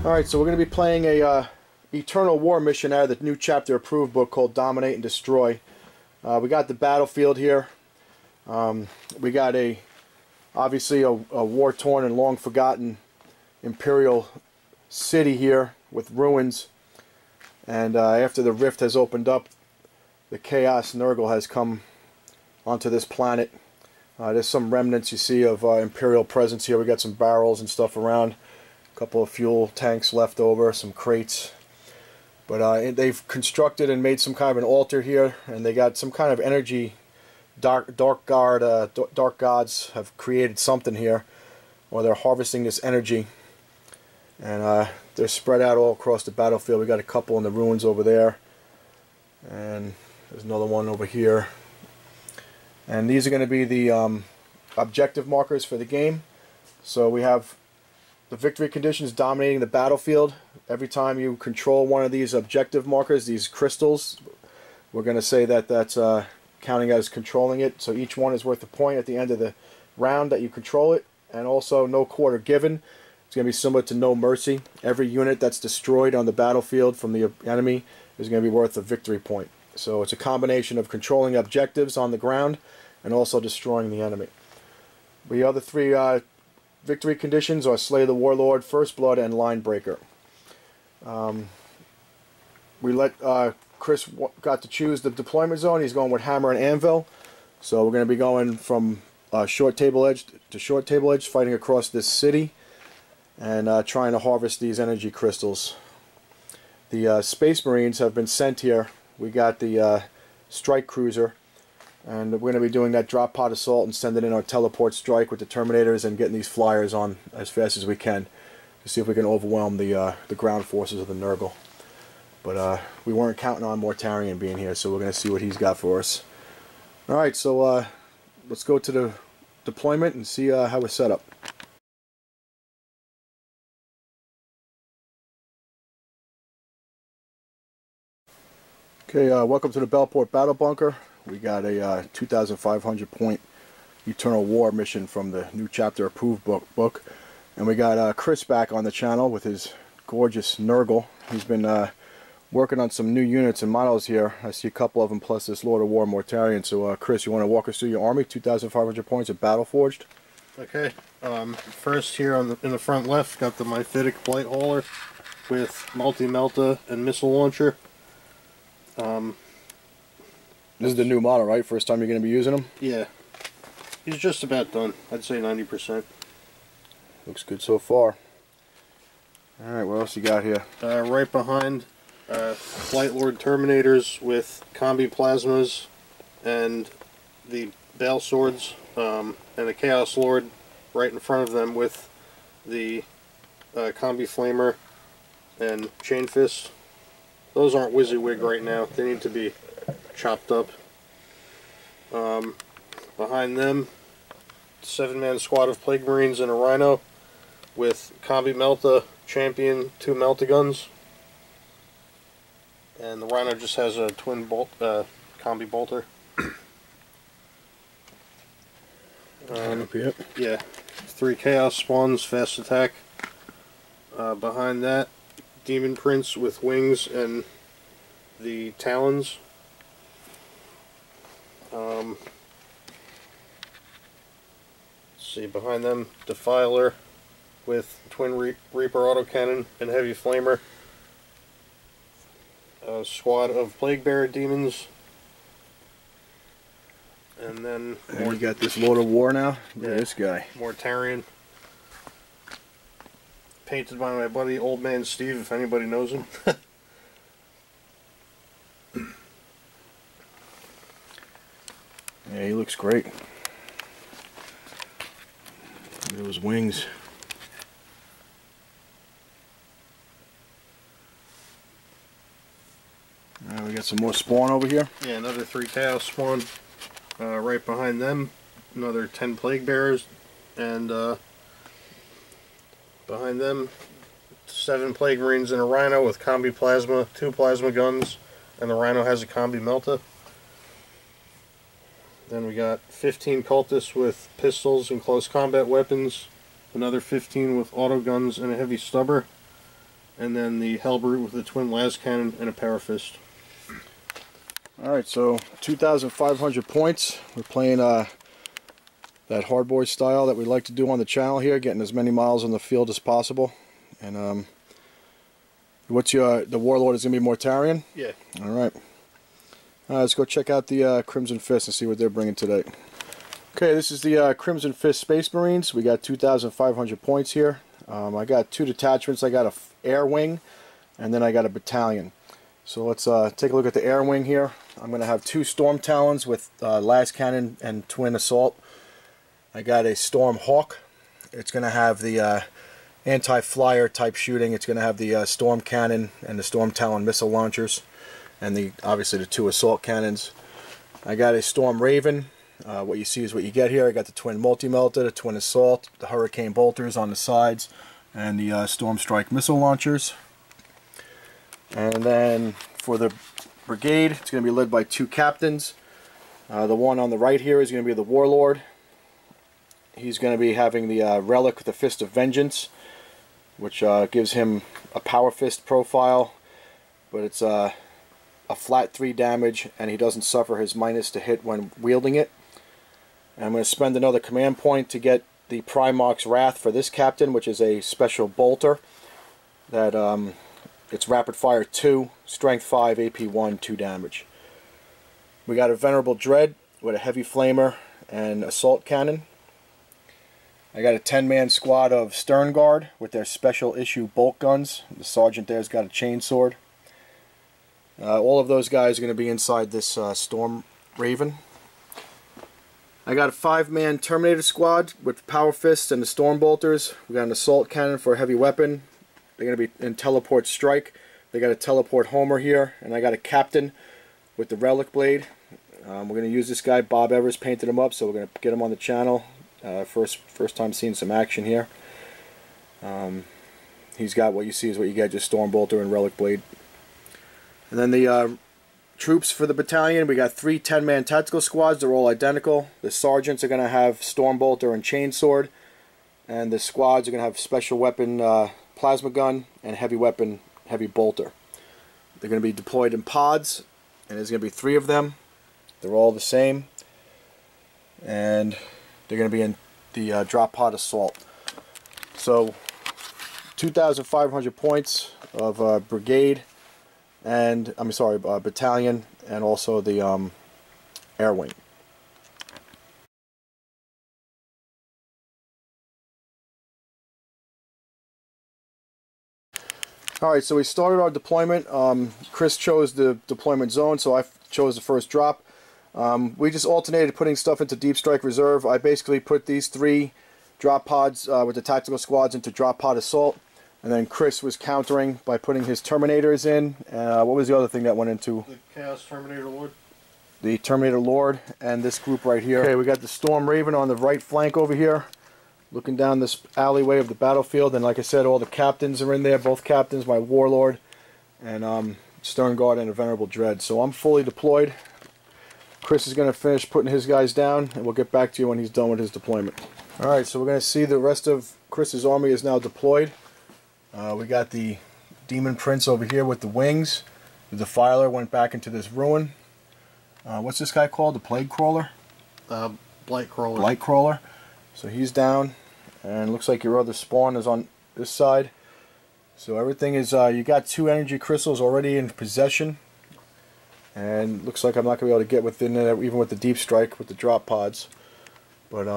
Alright, so we're going to be playing a Eternal War mission out of the new chapter approved book called Dominate and Destroy. We got the battlefield here. We got obviously a war-torn and long-forgotten imperial city here with ruins. And after the rift has opened up, the chaos Nurgle has come onto this planet. There's some remnants you see of imperial presence here. We got some barrels and stuff around. A couple of fuel tanks left over, some crates. But they've constructed and made some kind of an altar here, and they got some kind of energy. Dark gods have created something here, or they're harvesting this energy, and they're spread out all across the battlefield. We got a couple in the ruins over there, and there's another one over here. And these are going to be the objective markers for the game. So we have the victory conditions dominating the battlefield. Every time you control one of these objective markers, these crystals, we're going to say that that's counting as controlling it. So each one is worth a point at the end of the round that you control it. And also no quarter given. It's going to be similar to no mercy. Every unit that's destroyed on the battlefield from the enemy is going to be worth a victory point. So it's a combination of controlling objectives on the ground and also destroying the enemy. The other three victory conditions are Slay the Warlord, First Blood, and Line Breaker. We let Chris got to choose the deployment zone. He's going with Hammer and Anvil. So we're going to be going from short table edge to short table edge, fighting across this city and trying to harvest these energy crystals. The Space Marines have been sent here. We got the strike cruiser, and we're going to be doing that drop pod assault and sending in our teleport strike with the Terminators and getting these flyers on as fast as we can to see if we can overwhelm the ground forces of the Nurgle. But we weren't counting on Mortarion being here, so we're going to see what he's got for us. Alright, so let's go to the deployment and see how we're set up. Okay, welcome to the Bellport Battle Bunker. We got a 2,500 point Eternal War mission from the new chapter approved book. And we got Chris back on the channel with his gorgeous Nurgle. He's been working on some new units and models here. I see a couple of them plus this Lord of War Mortarion. So Chris, you want to walk us through your army? 2,500 points of Battle Forged. Okay, first here in the front left, got the Mythic Blight Hauler with multi-melta and missile launcher. This is the new model, right? First time you're going to be using them? Yeah. He's just about done. I'd say 90%. Looks good so far. Alright, what else you got here? Right behind, Blight Lord Terminators with combi plasmas and the Bale Swords, and the Chaos Lord right in front of them with the combi Flamer and Chain Fist. Those aren't WYSIWYG right now. They need to be chopped up. Behind them, 7-man squad of Plague Marines and a Rhino with combi Melta Champion, 2 Melta guns. And the Rhino just has a twin combi bolter. Yep. Yeah, 3 Chaos Spawns, fast attack. Behind that, Demon Prince with wings and the talons. Let's see, behind them, Defiler with Twin Reaper autocannon and heavy flamer. A squad of Plague Bearer demons. And then we got this Lord of War now. Yeah, this guy. Mortarion. Painted by my buddy Old Man Steve, if anybody knows him. Yeah, he looks great. Look at those wings. We got some more spawn over here. Yeah, another 3 Chaos Spawn. Right behind them, another 10 Plague Bearers. And behind them, 7 Plague Marines and a Rhino with combi plasma, 2 plasma guns, and the Rhino has a combi Melta. Then we got 15 cultists with pistols and close combat weapons, another 15 with auto guns and a heavy stubber, and then the Hellbrute with the twin las cannon and a parafist. Alright, so 2,500 points. We're playing that hardboard style that we like to do on the channel here, getting as many miles on the field as possible. And what's the warlord is going to be Mortarion? Yeah. Alright. Let's go check out the Crimson Fist and see what they're bringing today. Okay, this is the Crimson Fist Space Marines. We got 2,500 points here. I got 2 detachments. I got a air wing, and then I got a battalion. So let's take a look at the air wing here. I'm going to have 2 Storm Talons with las cannon and twin assault. I got a Storm Hawk. It's going to have the anti-flyer type shooting. It's going to have the Storm Cannon and the Storm Talon missile launchers, and obviously the 2 assault cannons. I got a Storm Raven. What you see is what you get here. I got the twin multi-melta, the twin assault, the hurricane bolters on the sides, and the Storm Strike missile launchers. And then for the brigade, it's going to be led by 2 captains. The one on the right here is going to be the warlord. He's going to be having the relic with the Fist of Vengeance, which gives him a power fist profile, but it's a flat 3 damage, and he doesn't suffer his minus to hit when wielding it. And I'm going to spend another command point to get the Primarch's Wrath for this captain, which is a special bolter that it's rapid fire 2, strength 5, AP 1, 2 damage. We got a Venerable Dread with a heavy flamer and assault cannon. I got a 10-man squad of Stern Guard with their special issue bolt guns. The sergeant there's got a chainsword. All of those guys are going to be inside this Storm Raven. I got a 5-man Terminator squad with Power Fists and the Storm Bolters. We got an assault cannon for a heavy weapon. They're going to be in Teleport Strike. They got a Teleport Homer here, and I got a captain with the Relic Blade. We're going to use this guy. Bob Evers painted him up, so we're going to get him on the channel. First time seeing some action here. He's got what you see is what you get, just Storm Bolter and Relic Blade. And then the troops for the battalion, we got 3 10-man tactical squads. They're all identical. The sergeants are going to have Storm Bolter and Chainsword, and the squads are going to have special weapon plasma gun and heavy weapon heavy bolter. They're going to be deployed in pods, and there's going to be 3 of them. They're all the same, and they're going to be in the drop pod assault. So 2,500 points of brigade, and I'm sorry, battalion, and also the air wing. Alright, so we started our deployment. Chris chose the deployment zone, so I chose the first drop. We just alternated putting stuff into Deep Strike Reserve. I basically put these 3 drop pods with the tactical squads into drop pod assault, and then Chris was countering by putting his Terminators in. What was the other thing that went into? The Chaos Terminator Lord. The Terminator Lord and this group right here. Okay, we got the Storm Raven on the right flank over here, looking down this alleyway of the battlefield, and like I said, all the captains are in there, both captains, my Warlord, and Stern Guard and a Venerable Dread. So I'm fully deployed. Chris is going to finish putting his guys down, and we'll get back to you when he's done with his deployment. Alright, so we're going to see the rest of Chris's army is now deployed. We got the Demon Prince over here with the wings. The Defiler went back into this ruin. What's this guy called? The Plague Crawler? Blight Crawler. Blight Crawler. So he's down, and looks like your other spawn is on this side. So everything is, you got 2 energy crystals already in possession, and looks like I'm not going to be able to get within it, even with the deep strike, with the drop pods. But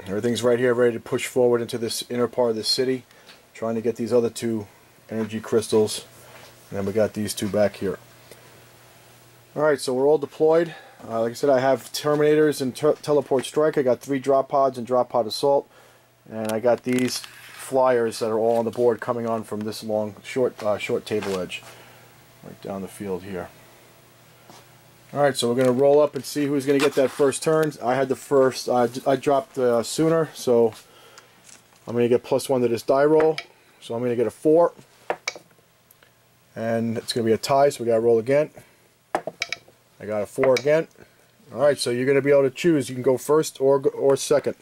everything's right here, ready to push forward into this inner part of the city, trying to get these other 2 energy crystals, and then we got these 2 back here. Alright, so we're all deployed. Like I said, I have Terminators and Teleport Strike. I got 3 drop pods and drop pod assault, and I got these flyers that are all on the board coming on from this long, short table edge, right down the field here. Alright, so we're going to roll up and see who's going to get that first turn. I had the first, I dropped sooner, so I'm going to get +1 to this die roll. So I'm going to get a 4, and it's going to be a tie, so we got to roll again. I got a 4 again. Alright, so you're going to be able to choose. You can go first or second.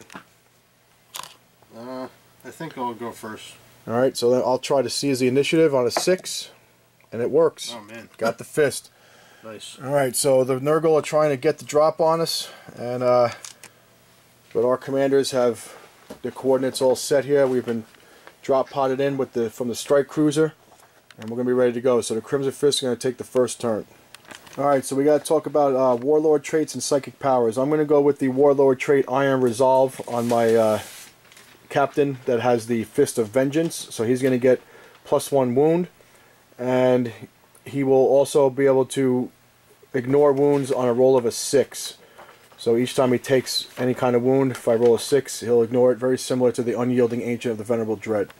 I think I'll go first. Alright, so then I'll try to seize the initiative on a 6, and it works. Oh, man. Got the fist. Nice. Alright, so the Nurgle are trying to get the drop on us, and but our commanders have the coordinates all set here. We've been drop potted in with from the strike cruiser, and we're going to be ready to go. So the Crimson Fist is going to take the first turn. Alright, so we got to talk about Warlord traits and psychic powers. I'm going to go with the Warlord trait Iron Resolve on my captain that has the Fist of Vengeance. So he's going to get +1 wound, and he will also be able to ignore wounds on a roll of a 6. So each time he takes any kind of wound, if I roll a 6, he'll ignore it. Very similar to the Unyielding Ancient of the Venerable Dread.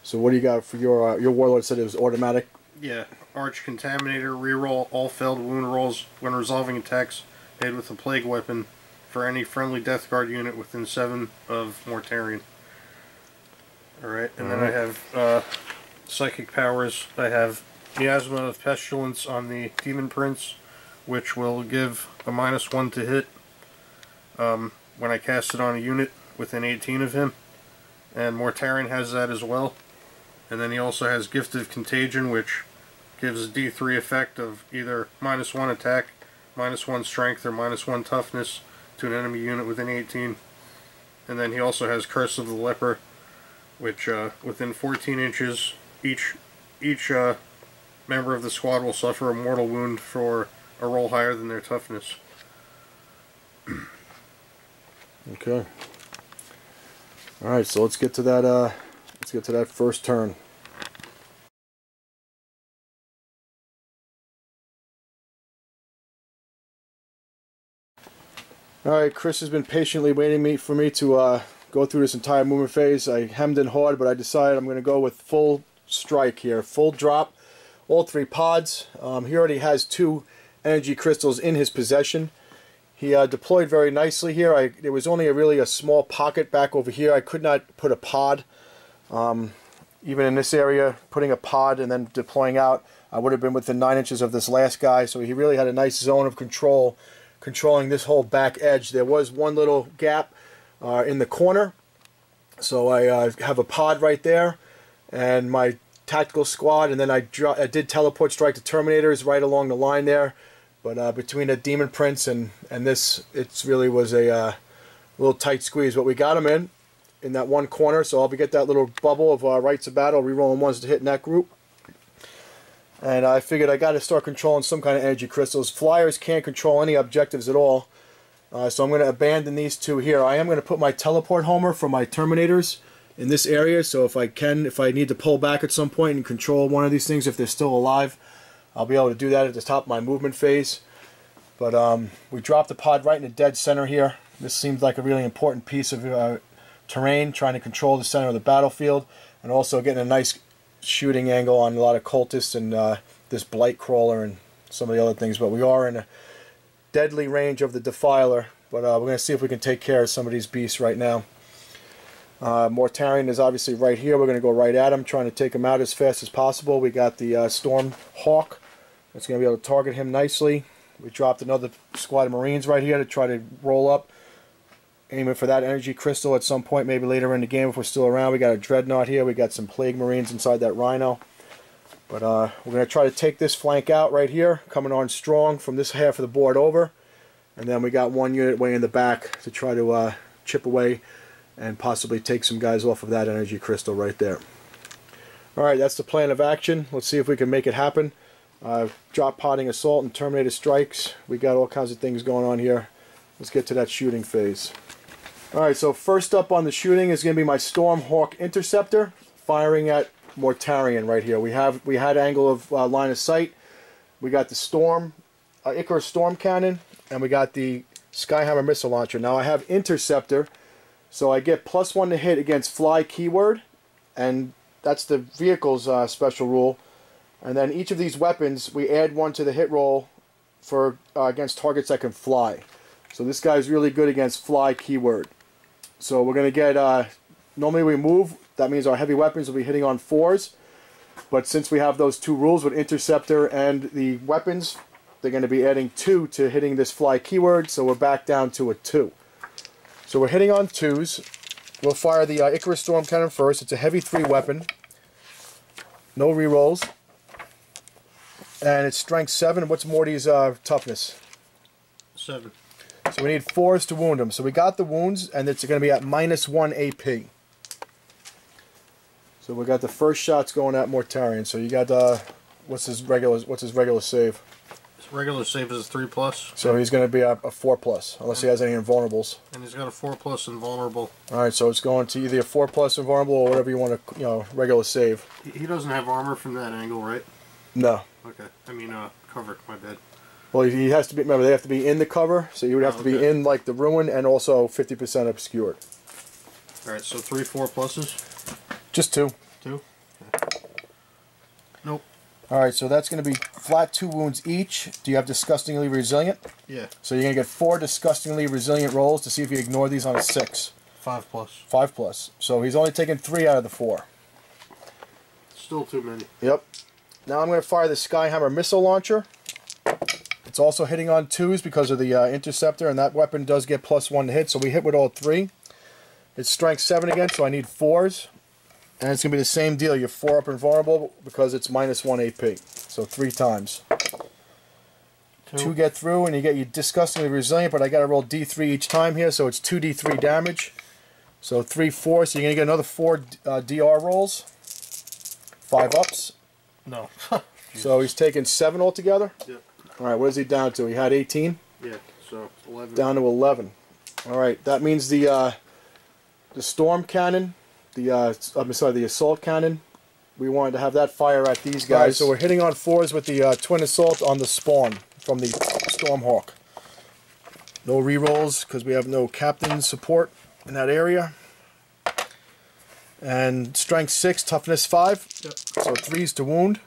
So what do you got for your Warlord? Said it was automatic? Yeah. Arch Contaminator, reroll all failed wound rolls when resolving attacks made with a plague weapon for any friendly Death Guard unit within 7 of Mortarion. Alright, and then I have psychic powers. I have Miasma of Pestilence on the Demon Prince, which will give a -1 to hit when I cast it on a unit within 18 of him. And Mortarion has that as well. And then he also has Gift of Contagion, which gives a D3 effect of either -1 attack, -1 strength, or -1 toughness to an enemy unit within 18. And then he also has Curse of the Leper, which within 14 inches, each member of the squad will suffer a mortal wound for a roll higher than their toughness. Okay. All right, so let's get to that. Let's get to that first turn. All right, Chris has been patiently waiting for me to go through this entire movement phase. I hemmed and hawed, but I decided I'm going to go with full strike here, full drop, all 3 pods. He already has 2 energy crystals in his possession. He deployed very nicely here. There was only really a small pocket back over here. I could not put a pod. Even in this area, putting a pod and then deploying out, I would have been within 9 inches of this last guy. So he really had a nice zone of control, controlling this whole back edge. There was one little gap in the corner. So I have a pod right there, and my tactical squad, and then I did teleport strike the Terminators right along the line there. But between the Demon Prince and this, it really was a little tight squeeze. But we got him in that one corner, so I'll get that little bubble of Rites of Battle, rerolling 1s to hit in that group. And I figured I got to start controlling some kind of energy crystals. Flyers can't control any objectives at all, so I'm going to abandon these 2 here. I am going to put my teleport homer for my Terminators in this area, so if I need to pull back at some point and control one of these things if they're still alive, I'll be able to do that at the top of my movement phase. But we dropped the pod right in the dead center here. This seems like a really important piece of terrain, trying to control the center of the battlefield, and also getting a nice shooting angle on a lot of cultists and this blight crawler and some of the other things. But we are in a deadly range of the Defiler, but we're going to see if we can take care of some of these beasts right now. Mortarion is obviously right here. We're going to go right at him, trying to take him out as fast as possible. We got the Storm Hawk that's going to be able to target him nicely. We dropped another squad of Marines right here to try to roll up, aiming for that energy crystal at some point, maybe later in the game if we're still around. We got a Dreadnought here. We got some Plague Marines inside that Rhino. But we're going to try to take this flank out right here, coming on strong from this half of the board over. And then we got 1 unit way in the back to try to chip away and possibly take some guys off of that energy crystal right there. Alright, that's the plan of action. Let's see if we can make it happen. Drop potting assault and Terminator strikes. We got all kinds of things going on here. Let's get to that shooting phase. Alright, so first up on the shooting is going to be my Stormhawk Interceptor, firing at Mortarion right here. We had angle of line of sight. We got the Icarus Storm Cannon, and we got the Skyhammer Missile Launcher. Now I have Interceptor, so I get +1 to hit against fly keyword, and that's the vehicle's special rule. And then each of these weapons, we add 1 to the hit roll for against targets that can fly. So this guy's really good against fly keyword. So we're going to get, normally we move, that means our heavy weapons will be hitting on 4s. But since we have those 2 rules with Interceptor and the weapons, they're going to be adding 2 to hitting this fly keyword, so we're back down to a 2. So we're hitting on 2s. We'll fire the Icarus Storm Cannon first. It's a heavy 3 weapon. No rerolls. And it's strength 7. What's Morty's toughness? 7. So we need 4s to wound him. So we got the wounds, and it's going to be at -1 AP. So we got the first shots going at Mortarion. So you got what's his regular save? His regular save is 3+. So he's going to be a 4+, unless he has any invulnerables. And he's got a 4+ invulnerable. All right, so it's going to either a 4+ invulnerable or whatever you want to, regular save. He doesn't have armor from that angle, right? No. Okay. I mean, cover. My bad. Well, he has to be. Remember, they have to be in the cover, so you would have to be in like the ruin and also 50% obscured. All right, so 3 4+. Just 2. 2. Okay. Nope. All right, so that's going to be flat 2 wounds each. Do you have disgustingly resilient? Yeah. So you're going to get 4 disgustingly resilient rolls to see if you ignore these on a 6. 5+. 5+. So he's only taken 3 out of the 4. Still too many. Yep. Now I'm going to fire the Skyhammer missile launcher. It's also hitting on 2s because of the interceptor, and that weapon does get +1 to hit, so we hit with all 3. It's strength 7 again, so I need 4s. And it's going to be the same deal. You're 4 up invulnerable because it's -1 AP. So 3 times. 2 get through, and you get your disgustingly resilient, but I got to roll D3 each time here, so it's 2D3 damage. So 3 4, so you're going to get another 4 DR rolls. 5 ups. No. So he's taken 7 altogether? Yep. Alright, what is he down to? He had 18? Yeah, so 11. Down to 11. Alright, that means the storm cannon, the assault cannon, we wanted to have that fire at these guys. Right, so we're hitting on 4s with the twin assault on the spawn from the Stormhawk. No rerolls because we have no captain support in that area. And strength 6, toughness 5. Yep. So 3s to wound.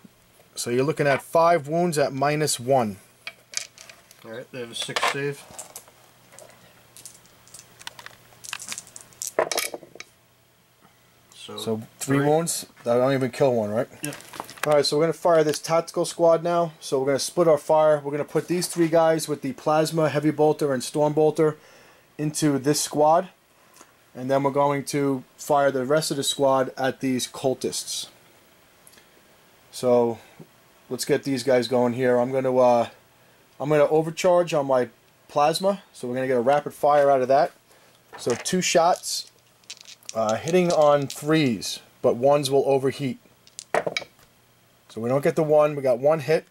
So you're looking at 5 wounds at -1. Alright, they have a 6 save. So 3 wounds. That don't even kill 1, right? Yep. Alright, so we're going to fire this tactical squad now. So we're going to split our fire. We're going to put these 3 guys with the plasma, heavy bolter, and storm bolter into this squad. And then we're going to fire the rest of the squad at these cultists. So let's get these guys going here. I'm going to overcharge on my plasma. So we're going to get a rapid fire out of that. So 2 shots, hitting on 3s, but 1s will overheat. So we don't get the 1. We got 1 hit.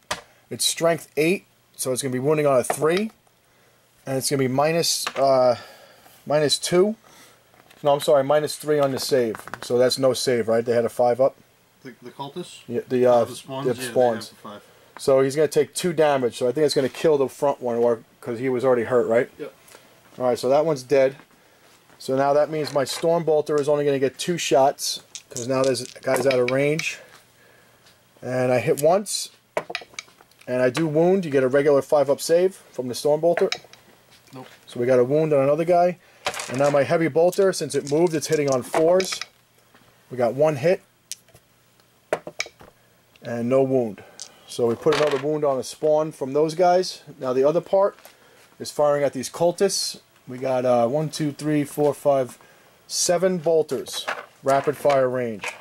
It's strength 8, so it's going to be wounding on a 3, and it's going to be -2. No, I'm sorry, -3 on the save. So that's no save, right? They had a 5 up. The cultists? Yeah, the spawns. Yeah, spawns. 5. So he's going to take 2 damage. So I think it's going to kill the front one, or because he was already hurt, right? Yep. All right, so that one's dead. So now that means my storm bolter is only going to get 2 shots because now there's guys out of range. And I hit once, and I do wound. You get a regular 5-up save from the storm bolter. Nope. So we got a wound on another guy. And now my heavy bolter, since it moved, it's hitting on 4s. We got 1 hit. And no wound. So we put another wound on a spawn from those guys. Now the other part is firing at these cultists. We got 1, 2, 3, 4, 5, 7 bolters. Rapid fire range.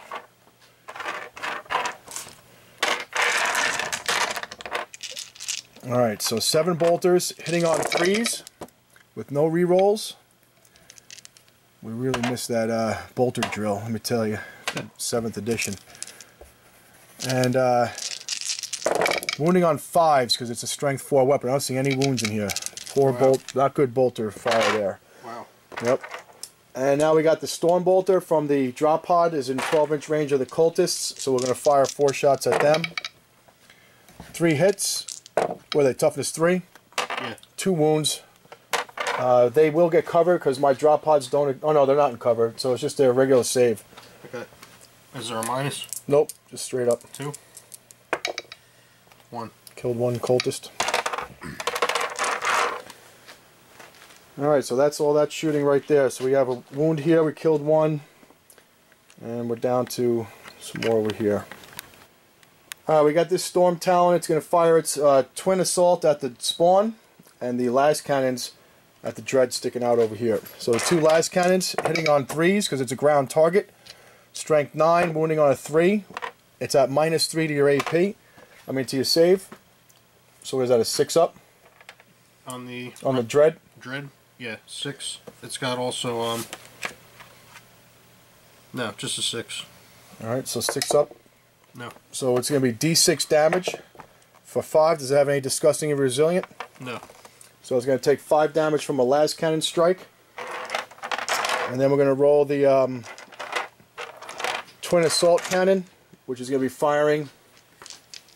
Alright, so 7 bolters hitting on 3s with no rerolls. We really missed that bolter drill, let me tell you. 7th edition. And wounding on 5s because it's a strength 4 weapon. I don't see any wounds in here. 4 bolt, not good bolter fire there. Wow. Yep. And now we got the storm bolter from the drop pod is in 12-inch range of the cultists, so we're going to fire 4 shots at them. 3 hits. What are they, toughness 3? Yeah. 2 wounds. They will get covered because my drop pods don't... Oh no, they're not in cover, so it's just their regular save. Okay. Is there a minus? Nope, just straight up. 2. 1. Killed 1 cultist. Alright, so that's all that shooting right there. So we have a wound here, we killed 1. And we're down to some more over here. We got this Storm Talon. It's going to fire its twin assault at the spawn. And the las cannons at the dread sticking out over here. So the 2 las cannons hitting on 3s because it's a ground target. Strength 9, wounding on a 3. It's at -3 to your AP. I mean to your save. So what is that, a 6 up? On the dread? Dread? Yeah, 6. It's got also no, just a 6. Alright, so 6 up. No. So it's going to be D6 damage for 5. Does it have any disgusting and resilient? No. So it's going to take 5 damage from a las cannon strike. And then we're going to roll the twin assault cannon, which is going to be firing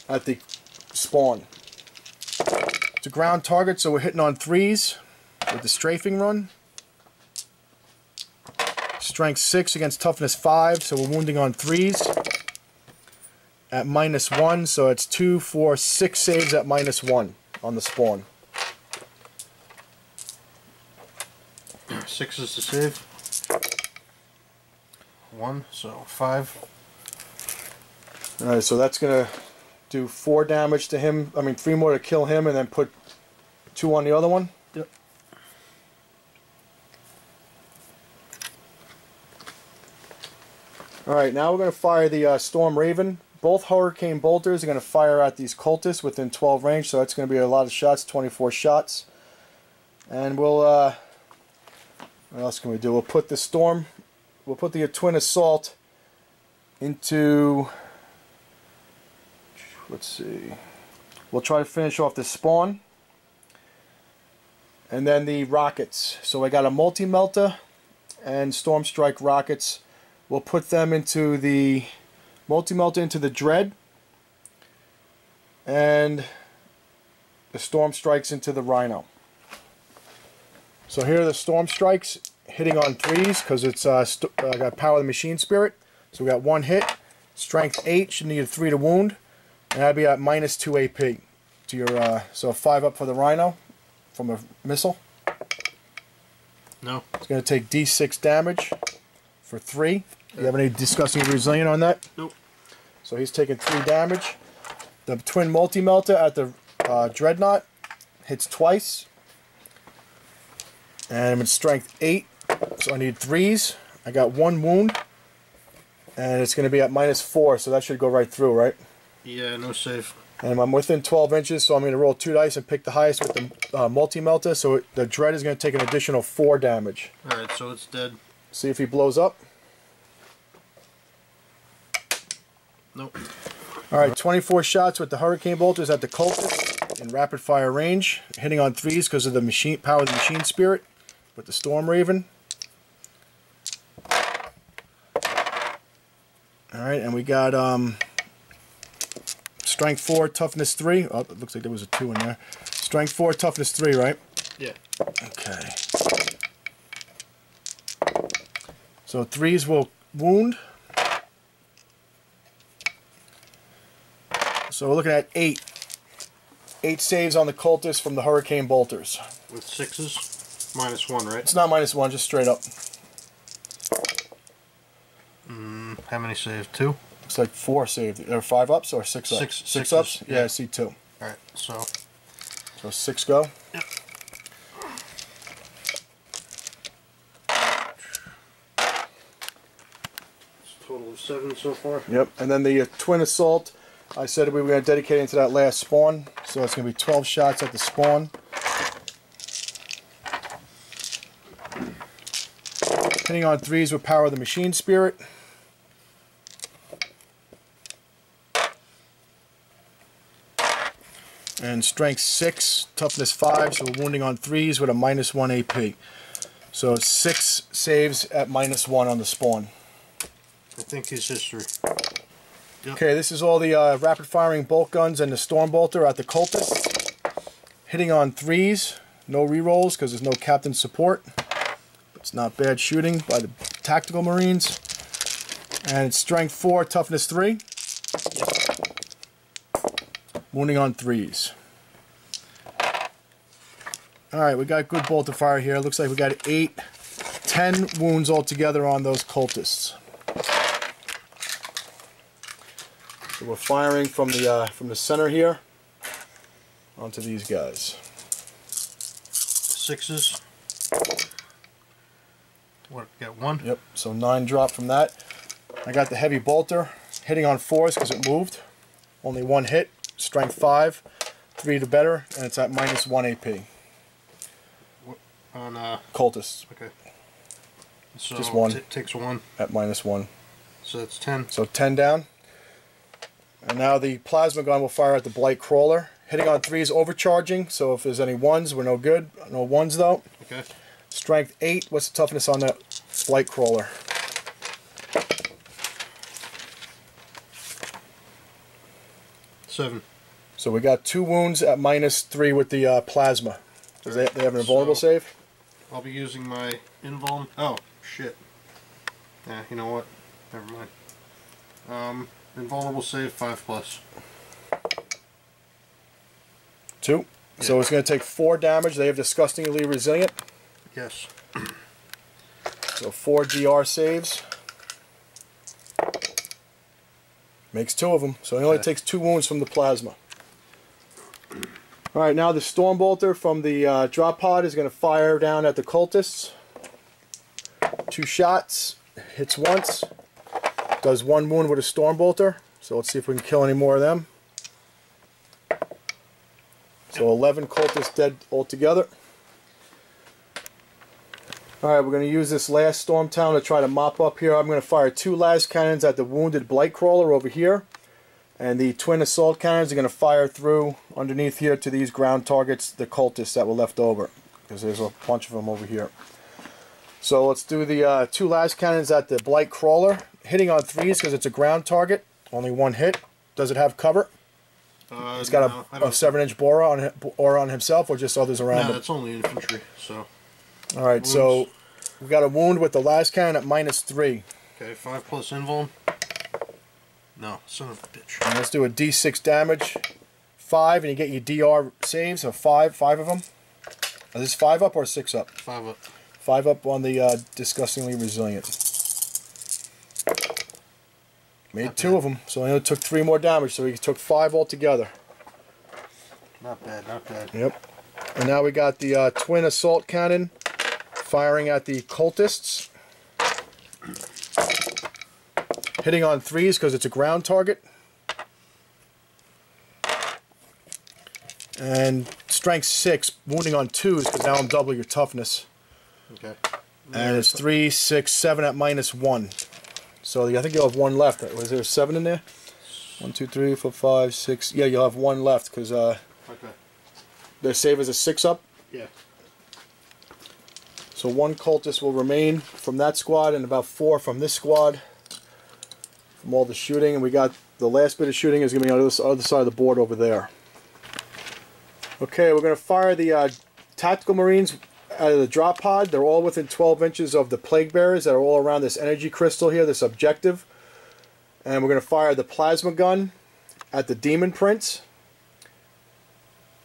at the spawn. It's a ground target, so we're hitting on 3s with the strafing run. Strength 6 against toughness 5, so we're wounding on 3s at -1, so it's 2, 4, 6 saves at -1 on the spawn. 6 is the save. 1, so 5. Alright, so that's going to do 4 damage to him. I mean, 3 more to kill him, and then put 2 on the other one. Yep. Alright, now we're going to fire the Storm Raven. Both Hurricane Bolters are going to fire at these cultists within 12 range, so that's going to be a lot of shots, 24 shots. And we'll, what else can we do? We'll put the Storm, we'll put the Twin Assault into, let's see, we'll try to finish off the spawn. And then the rockets. So I got a multi-melta and Storm Strike rockets. We'll put them into the multi-melta into the Dread, and the Storm Strikes into the Rhino. So here are the Storm Strikes hitting on 3s because it's got Power of the Machine Spirit. So we got 1 hit, Strength 8, should need a 3 to wound, and that'd be at -2 AP to your so 5 up for the Rhino from a missile. No. It's going to take D6 damage for 3. Do you have any disgusting resilient on that? Nope. So he's taking 3 damage. The twin multi-melta at the Dreadnought hits twice. And I'm in strength 8, so I need 3s. I got 1 wound. And it's going to be at -4, so that should go right through, right? Yeah, no save. And I'm within 12 inches, so I'm going to roll 2 dice and pick the highest with the multi-melta. So the Dread is going to take an additional 4 damage. Alright, so it's dead. See if he blows up. Nope. Alright, 24 shots with the Hurricane Bolters at the cultist in rapid fire range, hitting on 3s because of the machine power of the Machine Spirit with the Storm Raven. Alright, and we got Strength 4, Toughness 3. Oh, it looks like there was a 2 in there. Strength 4, Toughness 3, right? Yeah. Okay. So 3s will wound. So we're looking at 8. 8 saves on the cultists from the Hurricane Bolters. With 6s? -1, right? It's not -1, just straight up. How many saved? 2? Looks like 4 saved. Or 5 ups or 6 ups? 6 ups? Yeah, I see 2. Alright, so 6 go. Yep. It's a total of 7 so far. Yep, and then the Twin Assault, I said we were going to dedicate into that last spawn, so it's going to be 12 shots at the spawn. Hitting on 3s with Power of the Machine Spirit. And Strength 6, Toughness 5, so we're wounding on 3s with a -1 AP. So 6 saves at -1 on the spawn. I think his history. Yep. Okay, this is all the rapid firing bolt guns and the Storm Bolter at the cultist. Hitting on 3s, no rerolls because there's no captain support. It's not bad shooting by the Tactical Marines. And it's Strength 4, Toughness 3. Wounding on 3s. Alright, we got good bolter fire here. Looks like we got 8, 10 wounds altogether on those cultists. So we're firing from the center here onto these guys. 6s. What, got 1? Yep, so 9 drop from that. I got the heavy bolter hitting on 4s because it moved. Only 1 hit. Strength 5, 3 to better, and it's at -1 AP. On cultists. Okay. So just 1. It takes 1. At -1. So that's 10. So 10 down. And now the plasma gun will fire at the blight crawler. Hitting on 3 is overcharging, so if there's any 1s, we're no good. No 1s though. Okay. Strength 8. What's the toughness on that blight crawler? 7. So we got 2 wounds at -3 with the plasma. Does they have an invulnerable save? I'll be using my invuln. Oh, shit. Yeah, you know what? Never mind. Invulnerable save 5+. 2. Yeah. So it's going to take 4 damage. They have disgustingly resilient. Yes. So 4 DR saves. Makes 2 of them. So he only takes 2 wounds from the plasma. Alright, now the Stormbolter from the drop pod is going to fire down at the cultists. 2 shots. Hits once. Does 1 wound with a Stormbolter. So let's see if we can kill any more of them. So 11 cultists dead altogether. Alright, we're going to use this last Storm Town to try to mop up here. I'm going to fire 2 las cannons at the wounded blight crawler over here. And the twin assault cannons are going to fire through underneath here to these ground targets, the cultists that were left over. Because there's a bunch of them over here. So let's do the 2 las cannons at the blight crawler. Hitting on 3s because it's a ground target. Only 1 hit. Does it have cover? He's got a 7-inch aura on himself or just others around him? No, that's only infantry. So. Alright, so we got a wound with the las cannon at -3. Okay, 5+ invuln. No, son of a bitch. And let's do a d6 damage. 5, and you get your DR saves, so 5 of them. Is this 5 up or 6 up? 5 up. 5 up on the disgustingly resilient. Made 2 of them, so he only took 3 more damage, so he took 5 altogether. Not bad, not bad. Yep. And now we got the twin assault cannon firing at the cultists. Hitting on 3s because it's a ground target. And strength 6, wounding on 2s because now I'm double your toughness. Okay. And it's 3, 6, 7 at -1. So I think you'll have 1 left. Was there 7 in there? 1, 2, 3, 4, 5, 6. Yeah, you'll have 1 left because okay. Their save is a 6 up. Yeah. So 1 cultist will remain from that squad and about 4 from this squad. From all the shooting, and we got the last bit of shooting is going to be on the other side of the board over there. Okay, we're going to fire the tactical marines out of the drop pod. They're all within 12 inches of the plague bearers that are all around this energy crystal here, this objective. And we're going to fire the plasma gun at the demon prince.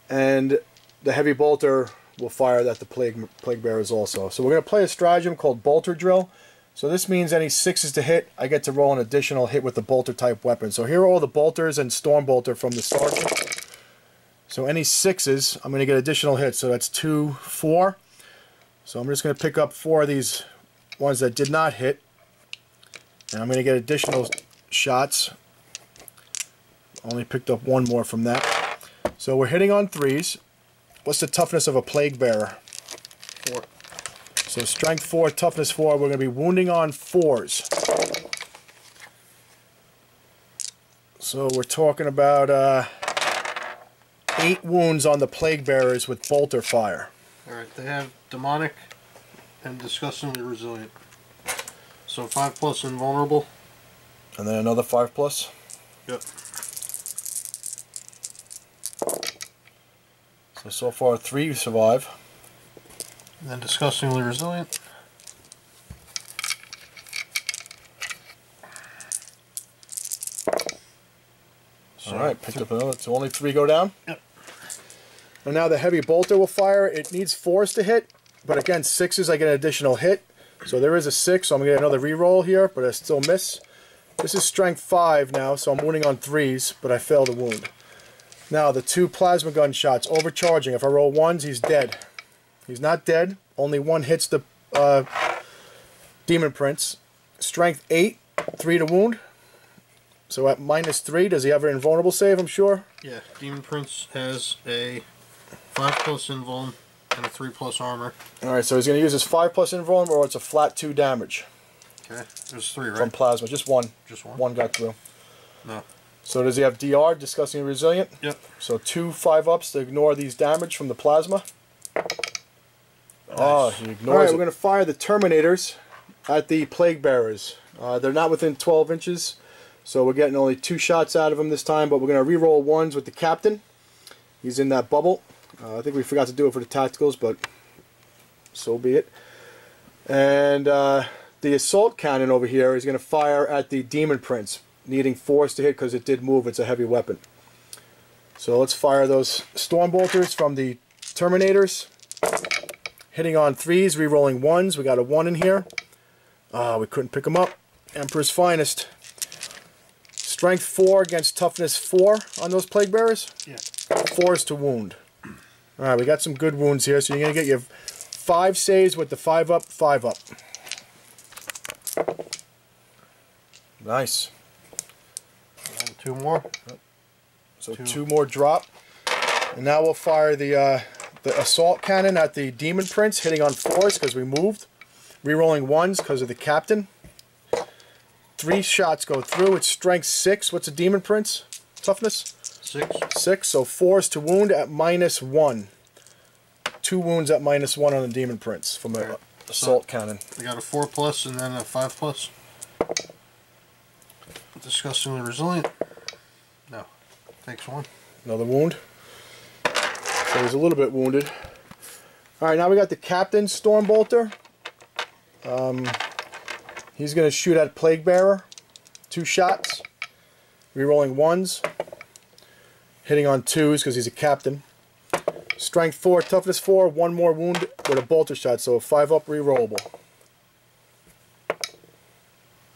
And the heavy bolter will fire at the plague bearers also. So we're going to play a stratagem called bolter drill. So this means any 6s to hit, I get to roll an additional hit with the bolter type weapon. So here are all the bolters and storm bolter from the sergeant. So any 6s, I'm going to get additional hits. So that's 2, 4. So I'm just going to pick up 4 of these ones that did not hit. And I'm going to get additional shots. Only picked up 1 more from that. So we're hitting on 3s. What's the toughness of a plague bearer? 4. So strength 4, toughness 4, we're going to be wounding on 4s. So we're talking about 8 wounds on the plague bearers with bolter fire. Alright, they have demonic and disgustingly resilient. So 5+ invulnerable. And then another 5+. Yep. So far 3 survive. And then disgustingly resilient. So alright, picked up another. So only 3 go down. Yep. And now the heavy bolter will fire. It needs 4s to hit, but again 6s I get an additional hit. So there is a 6, so I'm going to get another reroll here, but I still miss. This is strength 5 now, so I'm wounding on 3s, but I fail to wound. Now the 2 plasma gun shots, overcharging. If I roll 1s, he's dead. He's not dead. Only 1 hits the demon prince. Strength 8, 3 to wound. So at -3, does he have an invulnerable save, I'm sure? Yeah, Demon Prince has a 5+ invuln and a 3+ armor. Alright, so he's going to use his 5+ invulnerable, or it's a flat 2 damage. Okay, there's 3, right? From plasma, just one. Just one? One got through. No. So does he have DR, Disgusting Resilient? Yep. So 2 5-ups to ignore these damage from the plasma. Nice. Oh, he ignores Alright, we're going to fire the Terminators at the Plague Bearers. They're not within 12 inches, so we're getting only 2 shots out of them this time, but we're going to re-roll 1s with the Captain. He's in that bubble. I think we forgot to do it for the Tacticals, but so be it. And the Assault Cannon over here is going to fire at the Demon Prince, needing force to hit because it did move. It's a heavy weapon. So let's fire those Storm Bolters from the Terminators. Hitting on 3s, re-rolling 1s. We got a 1 in here. We couldn't pick them up. Emperor's Finest. Strength 4 against Toughness 4 on those Plague Bearers? Yeah. 4s to wound. Alright, we got some good wounds here, so you're going to get your 5 saves with the 5-up, 5-up. Nice. And 2 more. So 2 more drop. And now we'll fire the Assault Cannon at the Demon Prince, hitting on 4s because we moved. Rerolling 1s because of the Captain. 3 shots go through. It's Strength 6. What's a Demon Prince? Toughness? 6. So 4s to wound at -1. 2 wounds at -1 on the Demon Prince from the Assault Cannon. We got a 4+ and then a 5+. Disgustingly Resilient. No. Takes 1. Another wound. So he's a little bit wounded. Alright, now we got the Captain Stormbolter. He's going to shoot at Plague Bearer. 2 shots. Rerolling 1s. Hitting on 2s because he's a Captain. Strength 4, Toughness 4, 1 more wound with a bolter shot, so a 5-up rerollable.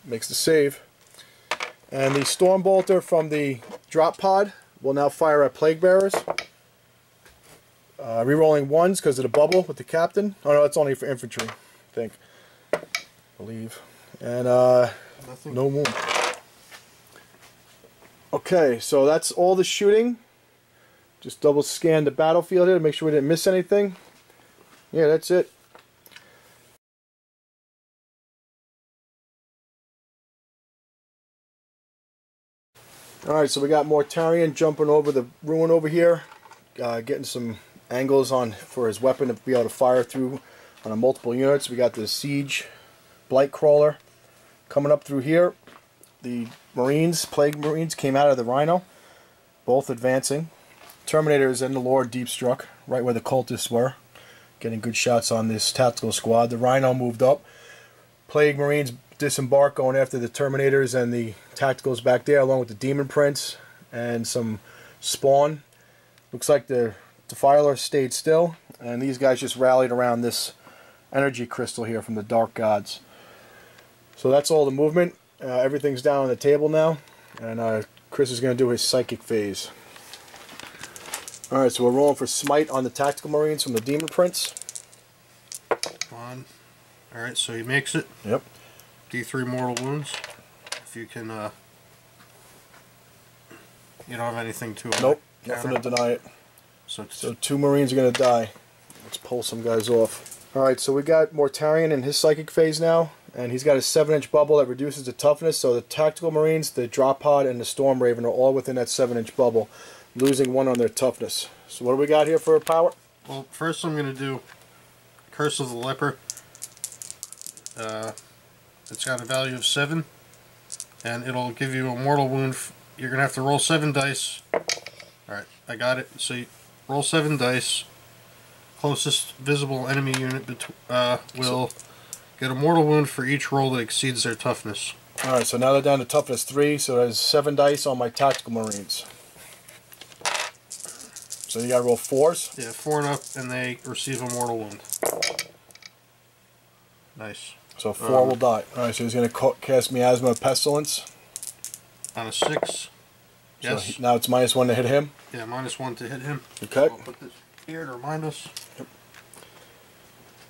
Makes the save. And the Stormbolter from the drop pod will now fire at Plague Bearers. Rerolling 1s because of the bubble with the Captain. Oh no, that's only for infantry, I think. I believe. And no wound. Okay, so that's all the shooting. Just double scan the battlefield here to make sure we didn't miss anything. Yeah, that's it. Alright, so we got Mortarion jumping over the ruin over here. Getting some angles on for his weapon to be able to fire through on multiple units. We got the Siege Blight Crawler coming up through here. The Marines, Plague Marines, came out of the Rhino, both advancing. Terminator is in the Lord Deep Struck, right where the cultists were, getting good shots on this tactical squad. The Rhino moved up. Plague Marines disembark, going after the Terminators and the tacticals back there, along with the Demon Prince and some spawn. Looks like the Defiler stayed still, and these guys just rallied around this energy crystal here from the Dark Gods. So that's all the movement. Everything's down on the table now, and Chris is going to do his psychic phase. Alright, so we're rolling for Smite on the Tactical Marines from the Demon Prince. Come on. Alright, so he makes it. Yep. D3 mortal wounds. If you can, you don't have anything to Nope, nothing to deny it. So 2 Marines are going to die. Let's pull some guys off. Alright, so we got Mortarion in his psychic phase now. And he's got a 7-inch bubble that reduces the toughness, so the Tactical Marines, the Drop Pod, and the Storm Raven are all within that 7-inch bubble, losing 1 on their toughness. So what do we got here for power? Well, first I'm going to do Curse of the Leper. It's got a value of 7, and it'll give you a mortal wound. You're going to have to roll 7 dice. Alright, I got it. So you roll 7 dice. Closest visible enemy unit will get a mortal wound for each roll that exceeds their toughness. Alright, so now they're down to toughness 3, so there's 7 dice on my Tactical Marines. So you gotta roll 4s? Yeah, 4 and up, and they receive a mortal wound. Nice. So 4 will die. Alright, so he's gonna cast Miasma of Pestilence. On a 6. Yes. So now it's -1 to hit him? Yeah, -1 to hit him. Okay. So I'll put this here to remind us. Yep.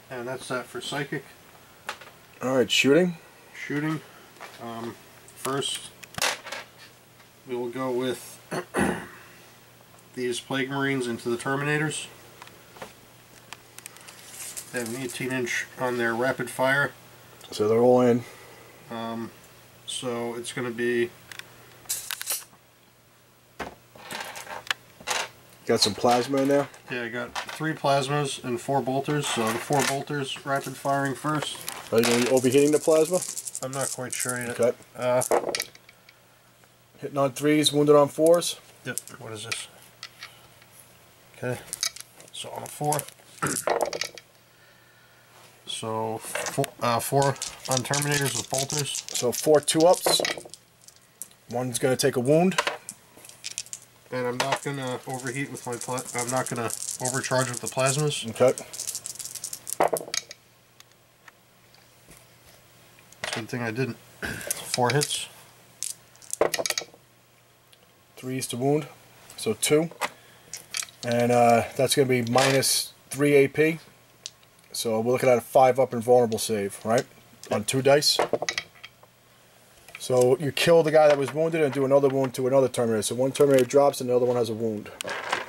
And that's that for Psychic. Alright, shooting. Shooting. First, we will go with these Plague Marines into the Terminators. They have an 18-inch on their rapid fire. So they're all in. So it's going to be... Got some plasma in there? Yeah, I got 3 plasmas and 4 bolters. So the 4 bolters rapid firing first. Are you going to be overheating the plasma? I'm not quite sure yet. Okay. Hitting on 3s, wounded on 4s. Yep. What is this? Okay. So on a 4. So 4 on Terminators with bolters. So 4 2-ups. One's going to take a wound. And I'm not going to overheat with my I'm not going to overcharge with the plasmas. Okay. It's a good thing I didn't. 4 hits. 3s to wound. So 2. And that's going to be minus 3 AP. So we're looking at a 5-up invulnerable save, right? On 2 dice. So you kill the guy that was wounded and do another wound to another Terminator. So one Terminator drops and the other one has a wound.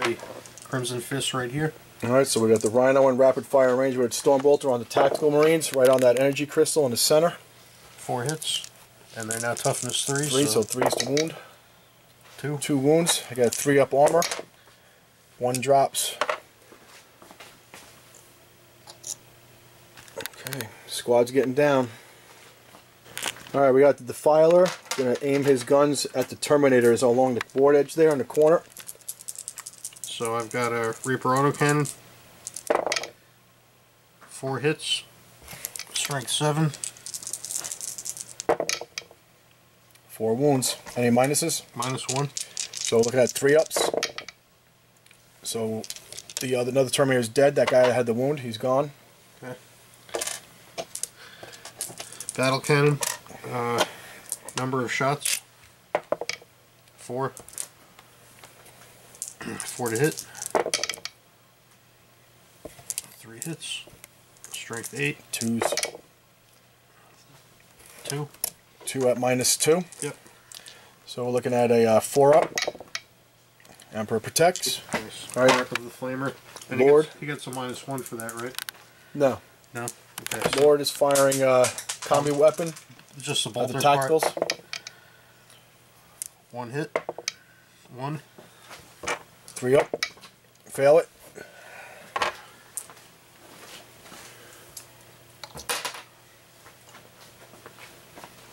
Okay. Crimson Fist right here. Alright, so we got the Rhino in rapid fire range with Stormbolter on the Tactical Marines, right on that energy crystal in the center. 4 hits. And they're now toughness 3. 3, so 3s to wound. 2. 2 wounds. I got 3-up armor. 1 drops. Okay, squad's getting down. Alright, we got the Defiler. Gonna aim his guns at the Terminators along the board edge there in the corner. So I've got a Reaper autocannon. 4 hits. Strength 7. 4 wounds. Any minuses? Minus 1. So looking at 3-ups. So the another Terminator is dead. That guy that had the wound, he's gone. Okay. Battle cannon. Number of shots. 4. 4 to hit. 3 hits. Strength 8. 2s. 2. 2 at minus 2. Yep. So we're looking at a 4-up. Emperor protects. Nice. All right. Mark of the Flamer. And Lord. He gets a minus 1 for that, right? No. No? Okay. So Lord is firing a combi weapon just the at bolter the part. tacticals. 1 hit. 1. 3-up. Fail it.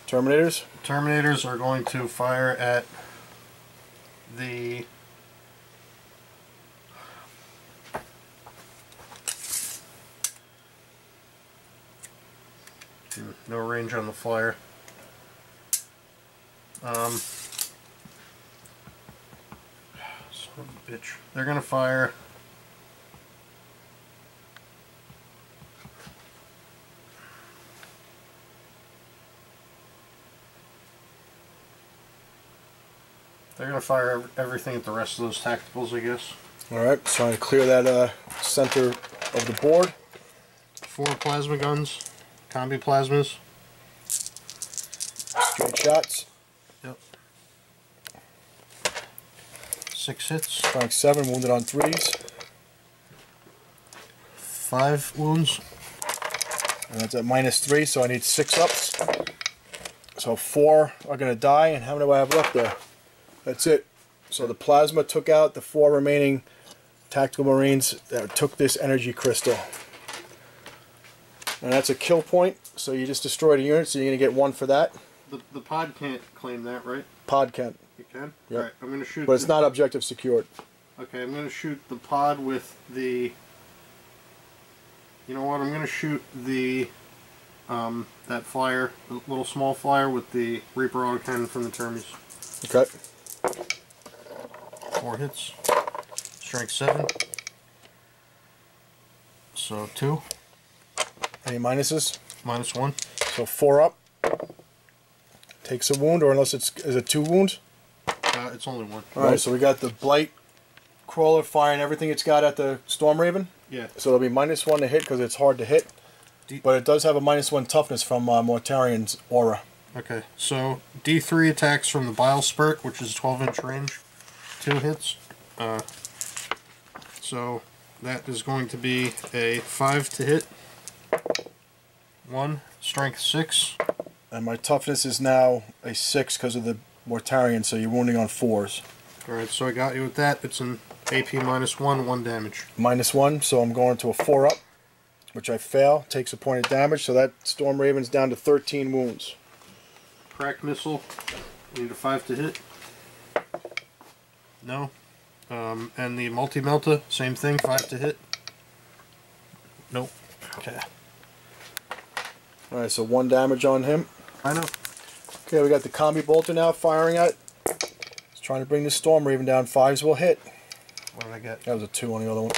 Terminators. Terminators are going to fire at the no range on the flyer. Son of a bitch. They're gonna fire everything at the rest of those tacticals, I guess. Alright, trying to clear that center of the board. 4 plasma guns, combi plasmas. Straight shots. Yep. 6 hits. Strike 7, wounded on 3s. 5 wounds. And that's at minus 3, so I need 6-ups. So 4 are going to die, and how many do I have left there? That's it. So the plasma took out the 4 remaining Tactical Marines that took this energy crystal. And that's a kill point, so you just destroyed a unit, so you're going to get 1 for that. The pod can't claim that, right? Pod can't. It can? Yep. Alright, I'm going to shoot... But it's not objective secured. Okay, I'm going to shoot the pod with the... You know what, I'm going to shoot the... that flyer, the little small flyer with the Reaper autocannon from the Termies. Okay. 4 hits. Strength 7. So 2. Any minuses? Minus 1. So 4-up. Takes a wound, or unless it's... Is it 2 wounds? It's only 1. Alright, so we got the Blight Crawler firing everything it's got at the Storm Raven. Yeah. So it'll be minus 1 to hit because it's hard to hit. But it does have a minus 1 toughness from Mortarion's aura. Okay, so D3 attacks from the Bile Spurt, which is 12-inch range. 2 hits. So that is going to be a 5 to hit. 1, strength 6. And my toughness is now a 6 because of the Mortarion, so you're wounding on 4s. Alright, so I got you with that. It's an AP -1, 1 damage. -1, so I'm going to a 4 up, which I fail. Takes a point of damage, so that Storm Raven's down to 13 wounds. Crack missile. Need a 5 to hit. No. And the multi-melta, same thing, 5 to hit. Nope. Okay. Alright, so 1 damage on him. I know. Okay, we got the combi bolter now firing at. It's trying to bring the Storm Raven down. 5s will hit. What did I get? That was a 2 on the other one.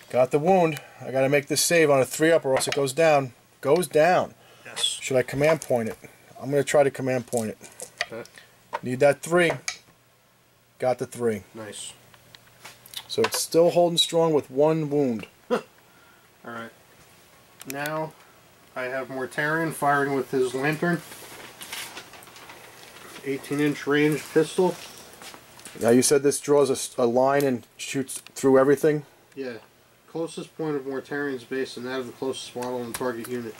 Got the wound. I gotta make this save on a 3 up or else it goes down. Goes down. Yes. Should I command point it? I'm gonna try to command point it. Okay. Need that 3. Got the 3. Nice. So it's still holding strong with 1 wound. Alright. Now I have Mortarion firing with his lantern. 18-inch range pistol. Now you said this draws a line and shoots through everything? Yeah. Closest point of Mortarion's base and that of the closest model and target unit.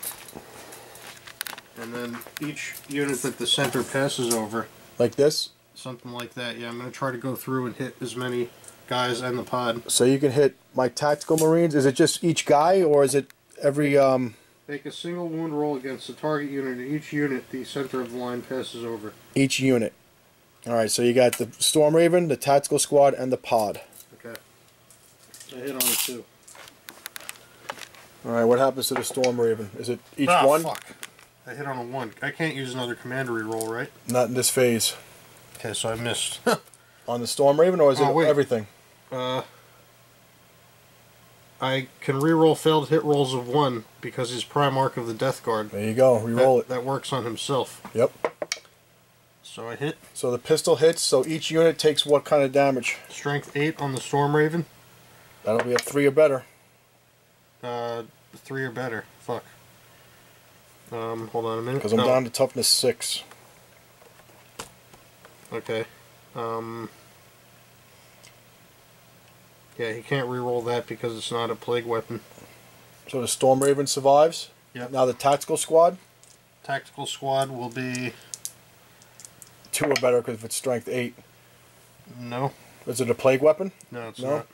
And then each unit that the center passes over. Like this? Something like that, yeah. I'm going to try to go through and hit as many guys and the pod. So you can hit my tactical marines. Is it just each guy or is it every... Make a single wound roll against the target unit, and each unit the center of the line passes over. Each unit. Alright, so you got the Storm Raven, the tactical squad, and the pod. Okay. I hit on it too. Alright, what happens to the Storm Raven? Is it each Ah, one? Fuck. I hit on a 1. I can't use another commandery roll, right? Not in this phase. Okay, so I missed. On the Storm Raven, or is it everything? I can reroll failed hit rolls of 1 because he's prime arc of the Death Guard. There you go, reroll it. That works on himself. Yep. So I hit. So the pistol hits, so each unit takes what kind of damage? Strength 8 on the Storm Raven. That'll be a 3 or better. 3 or better. Fuck. Hold on a minute. Because I'm down to toughness 6. Okay. Yeah, he can't reroll that because it's not a plague weapon. So the Storm Raven survives. Yep. Now the tactical squad. Tactical squad will be 2 or better because if it's strength 8. no. Is it a plague weapon? No, it's No? not.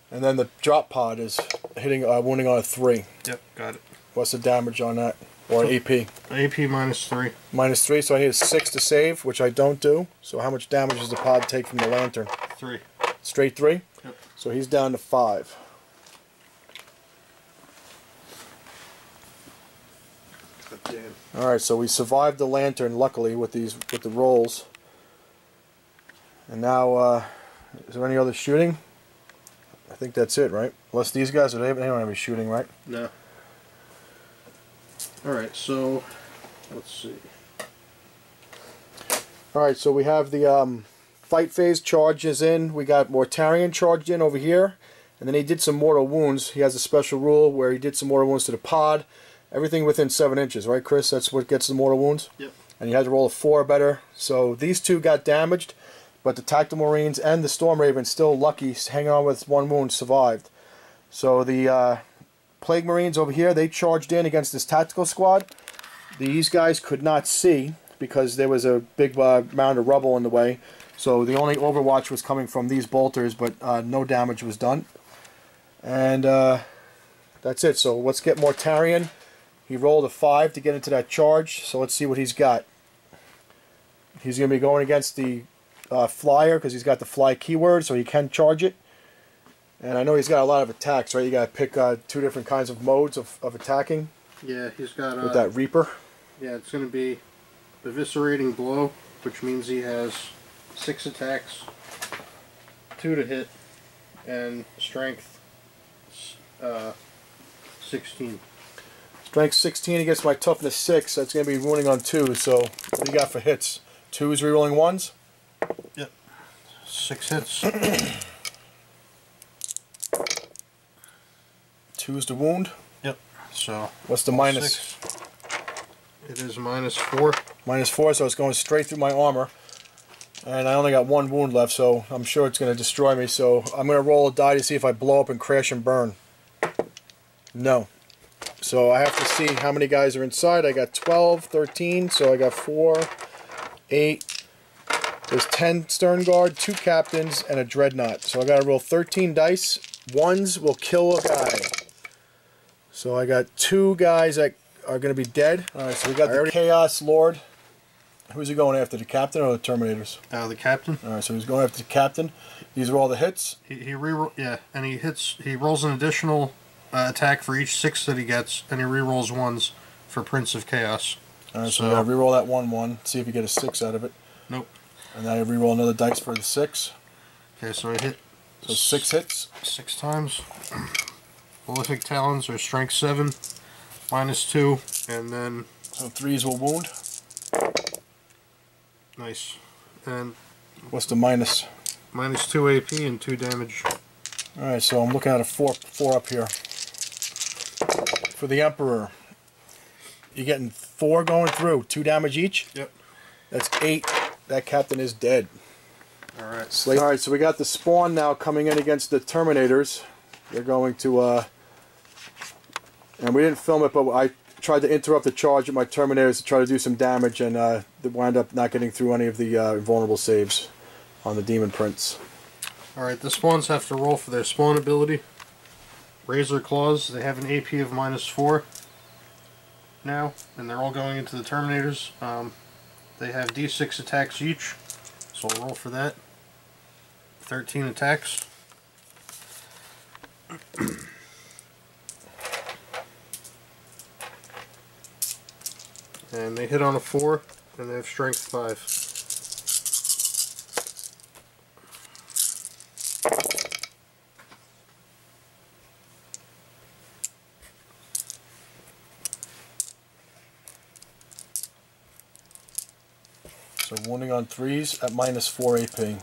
And then the drop pod is hitting, wounding on a 3. Yep, got it. What's the damage on that? Or an AP? AP -3. -3, so I need a 6 to save, which I don't do. So how much damage does the pod take from the lantern? 3. Straight 3? Yep. So he's down to 5. God damn. Alright, so we survived the lantern, luckily, with the rolls. And now, is there any other shooting? I think that's it, right? Unless these guys, they don't have any shooting, right? No. Alright, so let's see. Alright, so we have the fight phase charges in. We got Mortarion charged in over here. And then he did some mortal wounds. He has a special rule where he did some mortal wounds to the pod. Everything within 7 inches, right, Chris? That's what gets the mortal wounds? Yep. And you had to roll a 4 or better. So these two got damaged, but the Tactical Marines and the Storm Raven, still lucky, hanging on with 1 wound, survived. So the Plague Marines over here, they charged in against this tactical squad. These guys could not see because there was a big mound of rubble in the way. So the only overwatch was coming from these bolters, but no damage was done. And that's it. So let's get Mortarion. He rolled a 5 to get into that charge, so let's see what he's got. He's going to be going against the flyer because he's got the fly keyword, so he can charge it. And I know he's got a lot of attacks, right? You got to pick 2 different kinds of modes of attacking. Yeah, he's got with that Reaper. Yeah, it's going to be eviscerating blow, which means he has 6 attacks, 2 to hit, and strength 16. Strength 16 against my toughness 6. That's going to be wounding on 2. So what do you got for hits? 2s rerolling 1s? Yep. 6 hits. 2s to wound? Yep. So what's the minus? 6. It is -4. -4, so it's going straight through my armor. And I only got 1 wound left, so I'm sure it's going to destroy me. So I'm going to roll a die to see if I blow up and crash and burn. No. So I have to see how many guys are inside. I got 12, 13, so I got 4, 8. There's 10 stern guard, 2 captains, and a dreadnought. So I got to roll 13 dice. Ones will kill a guy. So I got 2 guys that are going to be dead. Alright, so we got the Chaos Lord. Who's he going after, the captain or the Terminators? The captain. Alright, so he's going after the captain. These are all the hits. He and he hits. He rolls an additional attack for each 6 that he gets, and he rerolls 1s for Prince of Chaos. Alright, so we gotta reroll that 1-1, see if you get a 6 out of it. Nope. And then I reroll another dice for the 6. Okay, so I hit. So 6 hits. 6 times. Prolific Talons are strength 7, -2, and then. So 3s will wound. Nice. And what's the minus? -2 AP and 2 damage. Alright, so I'm looking at a 4 up here. For the Emperor, you're getting 4 going through, 2 damage each? Yep. That's 8. That captain is dead. Alright. Alright, so we got the spawn now coming in against the Terminators. They're going to, and we didn't film it, but I tried to interrupt the charge with my Terminators to try to do some damage, and they wind up not getting through any of the invulnerable saves on the Demon Prince. Alright, the spawns have to roll for their spawn ability. Razor Claws, they have an AP of -4 now, and they're all going into the Terminators. They have D6 attacks each, so I'll roll for that. 13 attacks. And they hit on a 4, and they have strength 5. So wounding on 3s at -4 AP.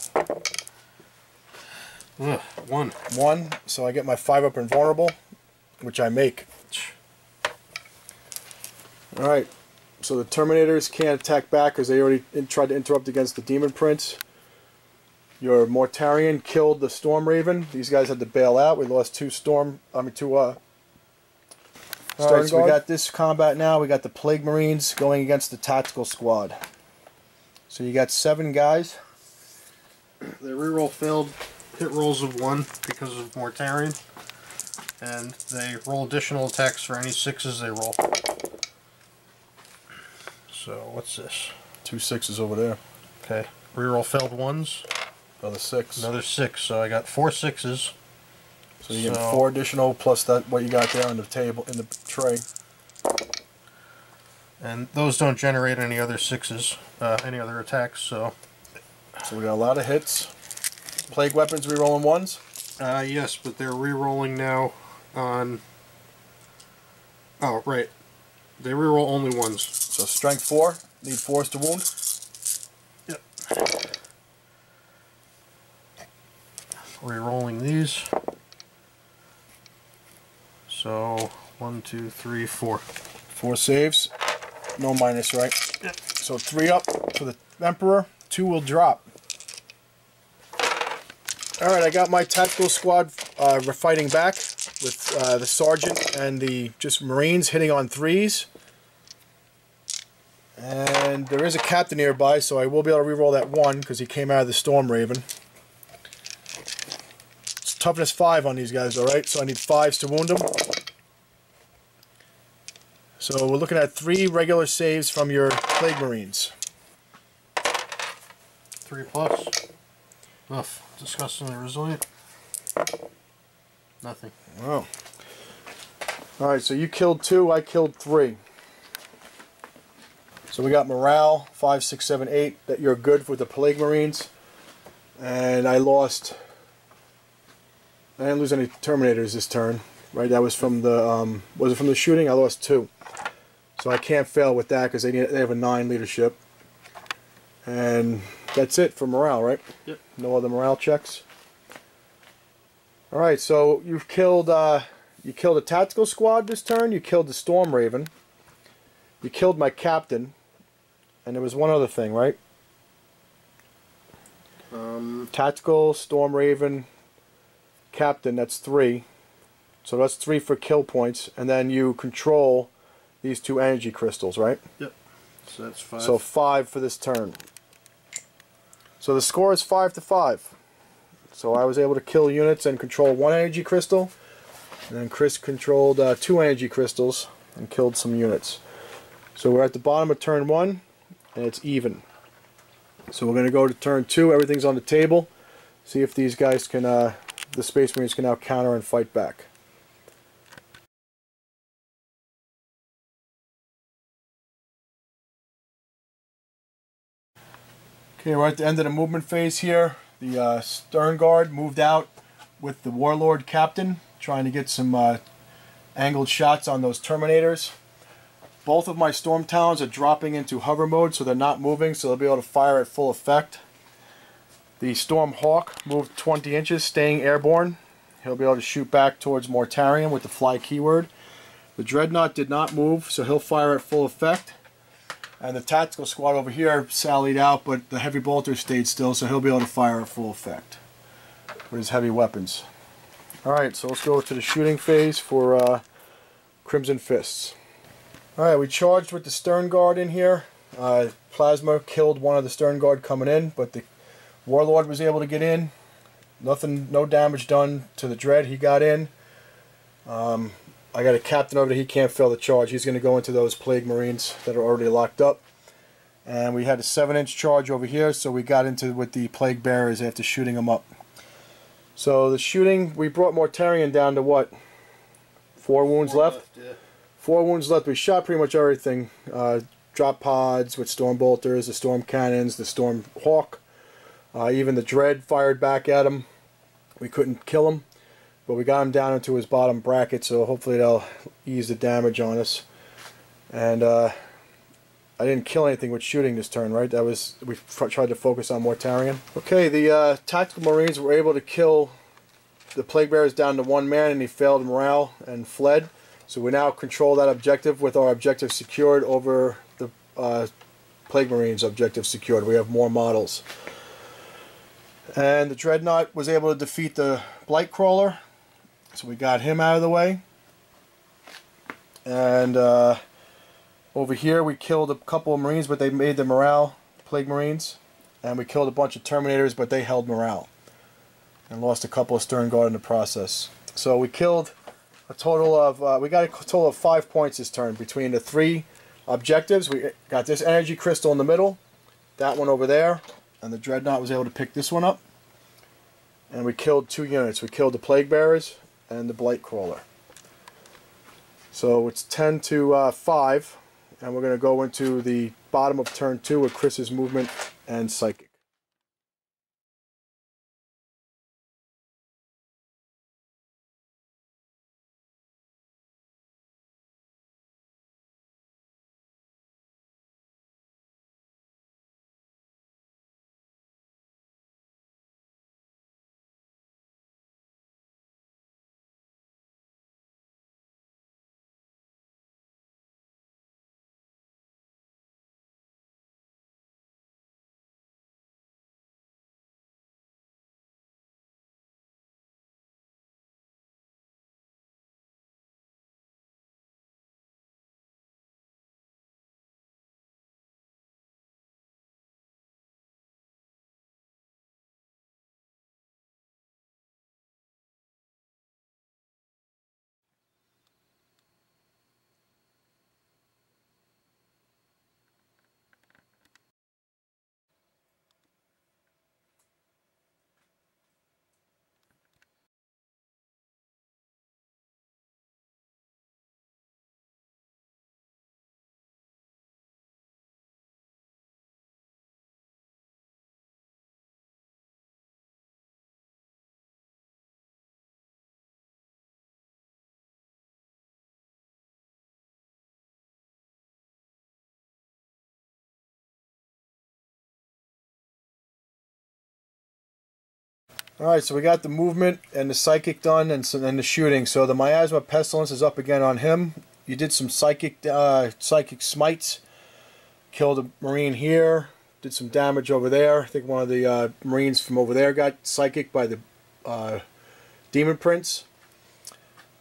1. 1, so I get my 5 up invulnerable, which I make. Alright, so the Terminators can't attack back because they already tried to interrupt against the Demon Prince. Your Mortarion killed the Storm Raven. These guys had to bail out. We lost 2 Stern Guard. So we got this combat now. We got the Plague Marines going against the Tactical Squad. So you got 7 guys. They reroll failed hit rolls of 1 because of Mortarion, and they roll additional attacks for any 6s they roll. So what's this? 2 6s over there. Okay. Reroll failed 1s. Another 6. Another 6. So I got 4 6s. So you get 4 additional plus that what you got there on the table in the tray. And those don't generate any other 6s, any other attacks. So we got a lot of hits. Plague weapons rerolling 1s. Yes, but they're rerolling now on. Oh right. They reroll only 1s. So strength 4. Need 4s to wound. Yep. Rerolling these. So 1, 2, 3, 4. 4 saves. No minus, right? Yep. So 3 up for the Emperor. 2 will drop. Alright, I got my Tactical Squad fighting back with the Sergeant and the just Marines hitting on 3s. And there is a Captain nearby, so I will be able to reroll that 1 because he came out of the Storm Raven. It's toughness 5 on these guys, alright? So I need 5s to wound them. So we're looking at 3 regular saves from your Plague Marines. 3 plus. Ugh, disgustingly resilient. Nothing. Wow. Alright, so you killed 2, I killed 3. So we got morale, 5, 6, 7, 8, that you're good with the Plague Marines. And I lost... I didn't lose any Terminators this turn. Right, that was from the... was it from the shooting? I lost 2. So I can't fail with that because they have a 9 leadership. And that's it for morale, right? Yep. No other morale checks. Alright, so you've killed you killed a tactical squad this turn, you killed the Storm Raven, you killed my captain, and there was one other thing, right? Tactical, Storm Raven, captain, that's 3. So that's 3 for kill points, and then you control these 2 energy crystals, right? Yep. So that's 5. So 5 for this turn. So the score is 5-5. So I was able to kill units and control 1 energy crystal, and then Chris controlled 2 energy crystals and killed some units. So we're at the bottom of turn 1, and it's even. So we're going to go to turn 2. Everything's on the table. See if these guys can, the Space Marines can now counter and fight back. Okay, we're at the end of the movement phase here. The Stern Guard moved out with the Warlord Captain, trying to get some angled shots on those Terminators. Both of my Storm Talons are dropping into hover mode, so they're not moving, so they'll be able to fire at full effect. The Storm Hawk moved 20 inches, staying airborne. He'll be able to shoot back towards Mortarion with the fly keyword. The Dreadnought did not move, so he'll fire at full effect. And the tactical squad over here sallied out, but the heavy bolter stayed still, so he'll be able to fire at full effect with his heavy weapons. Alright, so let's go to the shooting phase for Crimson Fists. Alright, we charged with the Stern Guard in here. Plasma killed one of the Stern Guard coming in, but the Warlord was able to get in. No damage done to the Dread. He got in. I got a captain over there. He can't fail the charge. He's going to go into those Plague Marines that are already locked up. And we had a 7-inch charge over here, so we got into with the Plague Bearers after shooting them up. So the shooting, we brought Mortarion down to what? 4 wounds left? Yeah. 4 wounds left. We shot pretty much everything. Drop pods with Storm Bolters, the Storm Cannons, the Storm Hawk. Even the Dread fired back at him. We couldn't kill him, but we got him down into his bottom bracket, so hopefully that'll ease the damage on us. And I didn't kill anything with shooting this turn, right? We tried to focus on Mortarion. Okay, the Tactical Marines were able to kill the Plague Bearers down to 1 man, and he failed morale and fled. So we now control that objective with our objective secured over the Plague Marines objective secured. We have more models. And the Dreadnought was able to defeat the Blightcrawler, so we got him out of the way. And over here we killed a couple of Marines, but they made the morale, Plague Marines. And we killed a bunch of Terminators, but they held morale. And lost a couple of Stern Guard in the process. So we killed a total of, we got a total of 5 points this turn between the 3 objectives. We got this energy crystal in the middle, that one over there, and the Dreadnought was able to pick this one up. And we killed 2 units. We killed the Plague Bearers and the Blightcrawler. So it's 10-5, and we're going to go into the bottom of turn 2 with Chris's movement and psychic. Alright, so we got the movement and the psychic done, and the shooting. So the Miasma Pestilence is up again on him. You did some psychic smites. Killed a Marine here. Did some damage over there. I think one of the Marines from over there got psychic by the Demon Prince.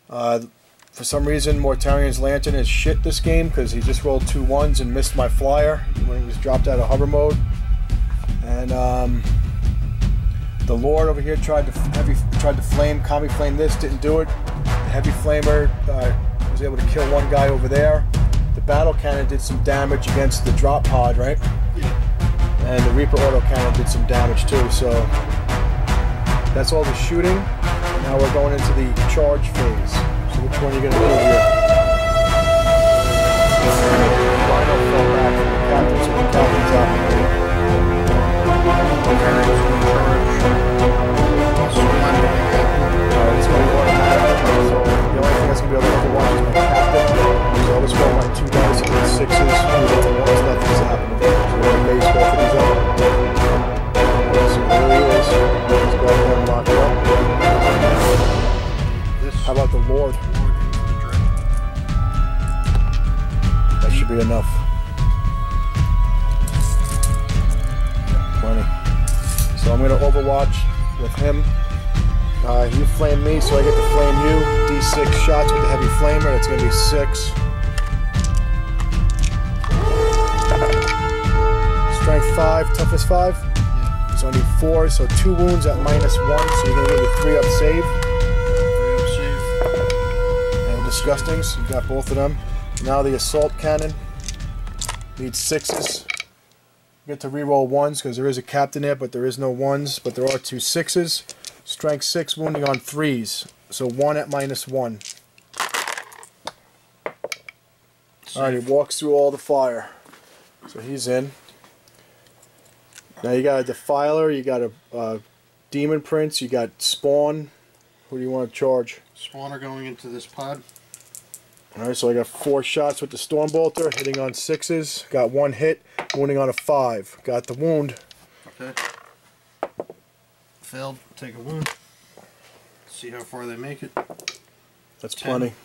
For some reason, Mortarion's Lantern is shit this game because he just rolled 2 1s and missed my flyer when he was dropped out of hover mode. And the Lord over here tried to flame, Kami flame this, didn't do it. The Heavy Flamer was able to kill one guy over there. The Battle Cannon did some damage against the drop pod, right? Yeah. And the Reaper Auto Cannon did some damage too. So that's all the shooting. Now we're going into the charge phase. So which one are you going to do here? Rhino fell back from the captain, so the captain's up. It's going to be automatic. So the only thing that's going to be able to overwatch is my captain. So I'll just roll my 2 dice and get 6s. Nothing's happening. So we're going to base both of these up. So there he is. Let's go ahead and lock it up. How about the Lord? That should be enough. Plenty. So I'm going to overwatch with him. You flame me, so I get to flame you. D6 shots with the Heavy Flamer. That's going to be 6. Strength 5, toughness 5. Yeah. So I need 4, so 2 wounds at -1. So you're going to give me 3 up save. Disgustings, you got both of them. Now the assault cannon needs 6s. You get to reroll 1s because there is a captain there, but there is no 1s. But there are 2 6s. Strength 6, wounding on 3s. So 1 at -1. Alright, he walks through all the fire. So he's in. Now you got a Defiler, you got a Demon Prince, you got Spawn. Who do you want to charge? Spawn are going into this pod. Alright, so I got 4 shots with the Stormbolter, hitting on 6s. Got 1 hit, wounding on a 5. Got the wound. Okay. Failed. Take a wound. See how far they make it. That's 10. Plenty.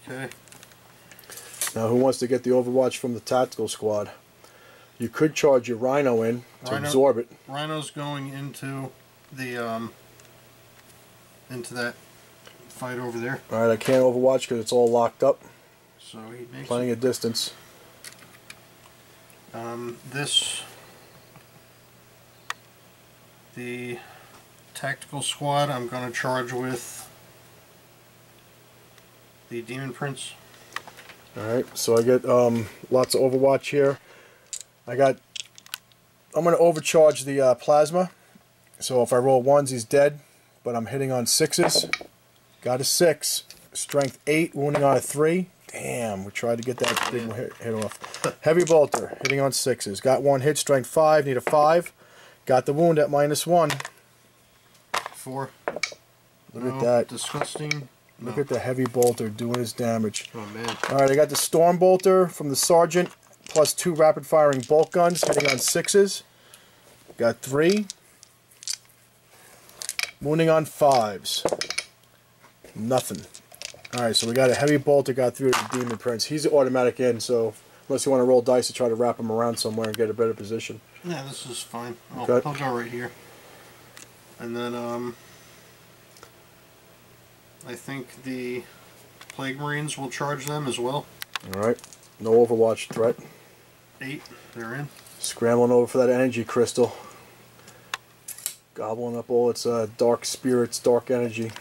Okay. Now who wants to get the Overwatch from the tactical squad? You could charge your Rhino in to absorb it. Rhino's going into the into that fight over there. Alright, I can't Overwatch because it's all locked up. So he makes plenty of distance. The tactical squad I'm going to charge with the Demon Prince. Alright, so I get lots of Overwatch here. I'm going to overcharge the plasma. So if I roll 1s, he's dead. But I'm hitting on 6s. Got a 6. Strength 8, wounding on a 3. Damn, we tried to get that big hit off. Heavy Bolter, hitting on 6s. Got 1 hit, strength 5, need a 5. Got the wound at -1. 4. Look at that. Disgusting. Look at the Heavy Bolter doing his damage. Oh, man. Alright, I got the Storm Bolter from the Sergeant, plus 2 rapid-firing bolt guns, hitting on 6s. Got 3. Wounding on 5s. Nothing. Alright, so we got a Heavy Bolter got through the Demon Prince. He's automatic in, so unless you want to roll dice to try to wrap him around somewhere and get a better position. Yeah, this is fine. I'll Okay. go right here. And then, I think the Plague Marines will charge them as well. Alright, no Overwatch threat. 8, they're in. Scrambling over for that energy crystal. Gobbling up all its dark spirits, dark energy.